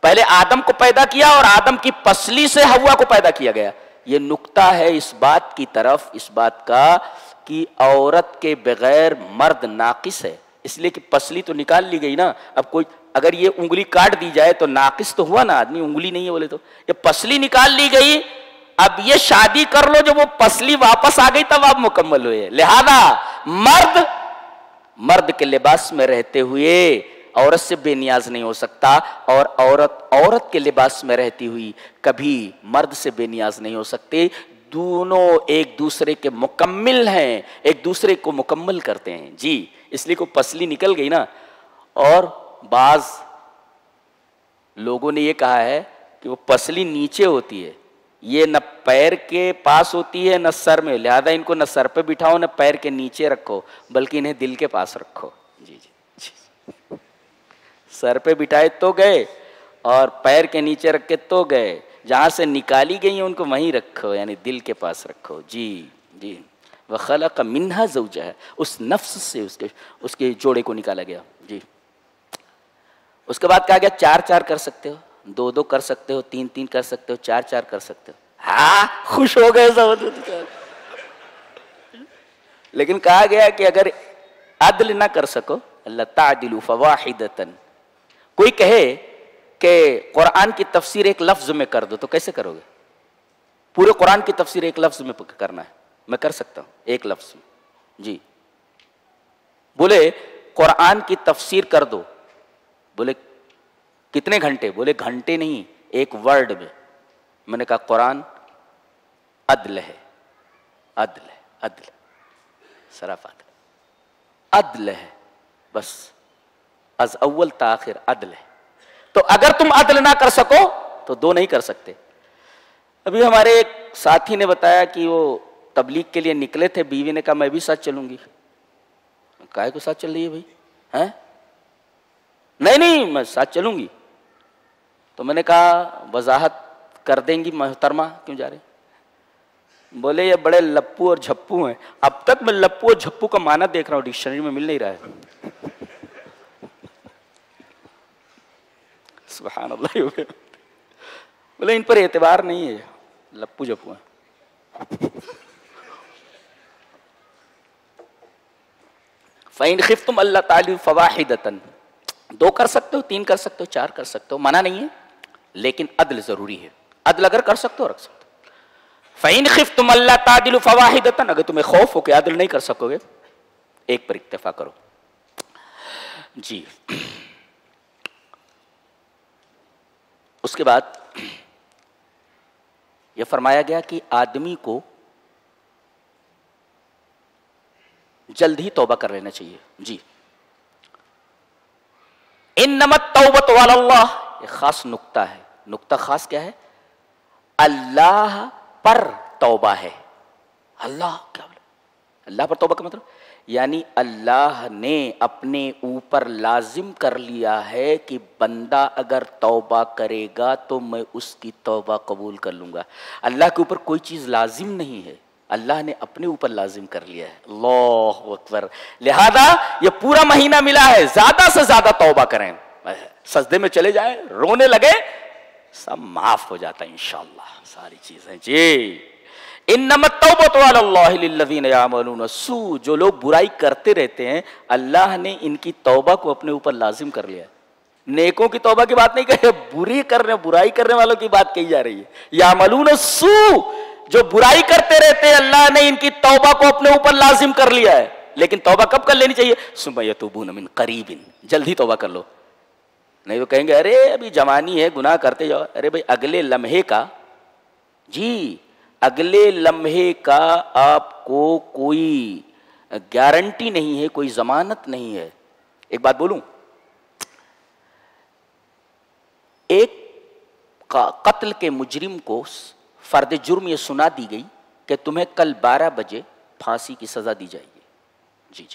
پہلے آدم کو پیدا کیا اور آدم کی پسلی سے حوا کو پیدا کیا گیا. یہ نقطہ ہے اس بات کی طرف, اس بات کا کہ عورت کے بغیر مرد ناقص ہے, اس لیے کہ پسلی تو نکال لی گئی نا. اب کوئی اگر یہ انگلی کاٹ دی جائے تو ناقص تو ہوا نا آدمی, انگلی نہیں ہے بولے تو. یہ پسلی نکال لی گئی, اب یہ شادی کر لو, جب وہ پسلی واپس آ گئی تب آپ مکمل ہوئے. لہذا مرد کے لباس میں رہتے ہوئے عورت سے بے نیاز نہیں ہو سکتا, اور عورت کے لباس میں رہتی ہوئی کبھی مرد سے بے نیاز نہیں ہو سکتے. دونوں ایک دوسرے کے مکمل ہیں, ایک دوسرے کو مکمل کرتے ہیں. جی, اس لیے کو پسلی نکل گئی نا. اور بعض لوگوں نے یہ کہا ہے کہ وہ پسلی نیچے ہوتی ہے, یہ نہ پیر کے پاس ہوتی ہے نہ سر میں, لہذا ان کو نہ سر پہ بٹھاؤ نہ پیر کے نیچے رکھو, بلکہ انہیں دل کے پاس رکھو. جی جی, سر پہ بٹھائے تو گئے اور پیر کے نیچے رکھے تو گئے, جہاں سے نکالی گئی ہیں ان کو وہیں رکھو, یعنی دل کے پاس رکھو. جی جی, وَخَلَقَ مِنْهَا زَوْجَهَا, اس نفس سے اس کے جوڑے کو نکالا گیا. جی, اس کے بعد کہا گیا 4 کر سکتے ہو, 2 کر سکتے ہو, 3 کر سکتے ہو, 4 کر سکتے ہو. ہاں, خوش ہو گئے سب. لیکن کہا گیا کہ اگر عدل نہ کر سکو, اللہ تعدلوا فواحدۃ, کوئی کہے کہ قرآن کی تفسیر ایک لفظ میں کر دو تو کیسے کرو گے؟ پورے قرآن کی تفسیر ایک لفظ میں کرنا ہے, میں کر سکتا ہوں ایک لفظ میں. جی, بولے قرآن کی تفسیر کر دو, بولے کتنے گھنٹے؟ بولے گھنٹے نہیں, ایک ورڈ میں. میں نے کہا قرآن عدل ہے, عدل ہے, عدل, صرف عدل, عدل ہے بس, از اول تاخر عدل ہے. تو اگر تم عدل نہ کر سکو تو 2 نہیں کر سکتے. ابھی ہمارے ایک ساتھی نے بتایا کہ وہ تبلیغ کے لیے نکلے تھے, بیوی نے کہا میں بھی ساتھ چلوں گی. کائے کو ساتھ چل رہی ہے بھائی؟ ہیں, نہیں میں ساتھ چلوں گی. تو میں نے کہا وضاحت کر دیں گی محترمہ, کیوں جا رہے؟ بولے یہ بڑے لپو اور جھپو ہیں. اب تک میں لپو اور جھپو کا معنی دیکھ رہا ہوں, ڈکشنری میں مل نہیں رہا ہے. سبحان اللہ. بولے ان پر اعتبار نہیں ہے, لپو جھپو ہیں. فَإِنْ خِفْتُمْ أَلَّا تَعْدِلُوا فَوَاحِدَةً, 2 کر سکتے ہو, 3 کر سکتے ہو, 4 کر سکتے ہو, منع نہیں ہے, لیکن عدل ضروری ہے. عدل اگر کر سکتے ہو رکھ سکتے ہو. فَإِنْ خِفْتُمْ أَلَّا تَعْدِلُوا فَوَاحِدَةً, اگر تمہیں خوف ہو کہ عدل نہیں کر سکو گے, ایک پر اکتفا کرو. جی, اس کے بعد یہ فرمایا گیا کہ آدمی کو جلد ہی توبہ کر لینا چاہیے. جی, انما التوبۃ علی اللہ, یہ خاص نقطہ ہے. نقطہ خاص کیا ہے؟ اللہ پر توبہ ہے. اللہ کیا بولا؟ اللہ پر توبہ کا مطلب یعنی اللہ نے اپنے اوپر لازم کر لیا ہے کہ بندہ اگر توبہ کرے گا تو میں اس کی توبہ قبول کر لوں گا. اللہ کے اوپر کوئی چیز لازم نہیں ہے, اللہ نے اپنے اوپر لازم کر لیا ہے. اللہ اکبر. لہذا یہ پورا مہینہ ملا ہے, زیادہ سے زیادہ توبہ کریں, سجدے میں چلے جائیں, رونے لگے, سب معاف ہو جاتا ہے انشاءاللہ ساری چیزیں. جی, انما التوبۃ علی اللہ للذین یعملون السوء, جو لوگ برائی کرتے رہتے ہیں اللہ نے ان کی توبہ کو اپنے اوپر لازم کر لیا. نیکوں کی توبہ کی بات نہیں کہے، برائی کرنے والوں کی بات کہی جا رہی ہے. یعملون السوء، جو برائی کرتے رہتے ہیں، اللہ نے ان کی توبہ کو اپنے اوپر لازم کر لیا ہے. لیکن توبہ کب کر لینی چاہیے؟ ثم یتوبون من قریب، جلدی توبہ کر لو. نہیں تو کہیں گے ارے ابھی جوانی ہے گناہ کرتے جاؤ. ارے بھائی اگلے لمحے کا، جی اگلے لمحے کا آپ کو کوئی گارنٹی نہیں ہے، کوئی ضمانت نہیں ہے. ایک بات بولوں، ایک قتل کے مجرم کو فرد جرم یہ سنا دی گئی کہ تمہیں کل 12 بجے پھانسی کی سزا دی جائے گی. جی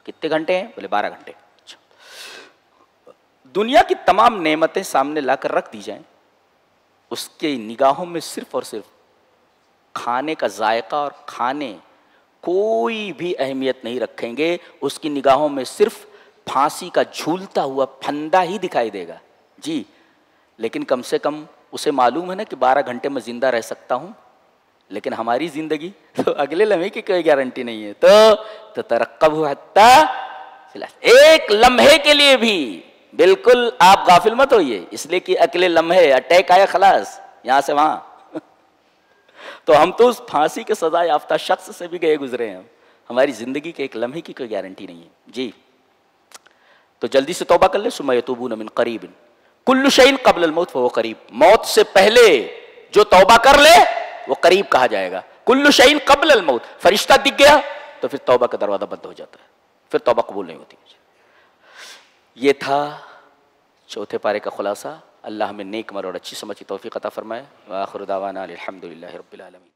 کتنے گھنٹے ہیں؟ بولے 12 گھنٹے. دنیا کی تمام نعمتیں سامنے لا کر رکھ دی جائیں، اس کے نگاہوں میں صرف اور صرف کھانے کا ذائقہ اور کھانے کوئی بھی اہمیت نہیں رکھیں گے. اس کی نگاہوں میں صرف پھانسی کا جھولتا ہوا پھندا ہی دکھائی دے گا. جی لیکن کم سے کم اسے معلوم ہے نا کہ 12 گھنٹے میں زندہ رہ سکتا ہوں. لیکن ہماری زندگی تو اگلے لمحے کی کوئی گارنٹی نہیں ہے. تو ترقبوا حتی، ایک لمحے کے لیے بھی بالکل آپ غافل مت ہوئیے، اس لیے کہ اگلے لمحے اٹیک آیا، خلاص یہاں سے وہاں. تو ہم تو اس پھانسی کے سزا یافتہ شخص سے بھی گئے گزرے ہیں. ہماری زندگی کے ایک لمحے کی کوئی گارنٹی نہیں ہے. جی تو جلدی سے توبہ کر لے. ثم یتوبون من قریب، کل شیء قبل الموت فهو قریب، موت سے پہلے جو توبہ کر لے وہ قریب کہا جائے گا. کل شیء قبل الموت، فرشتہ دکھ گیا تو پھر توبہ کا دروازہ بند ہو جاتا ہے، پھر توبہ قبول نہیں ہوتی. یہ تھا چوتھے پارے کا خلاصہ. اللہ ہمیں نیک عمل اور اچھی سمجھ کی توفیق عطا فرمائے. وآخر دعوانا الحمدللہ رب العالمین.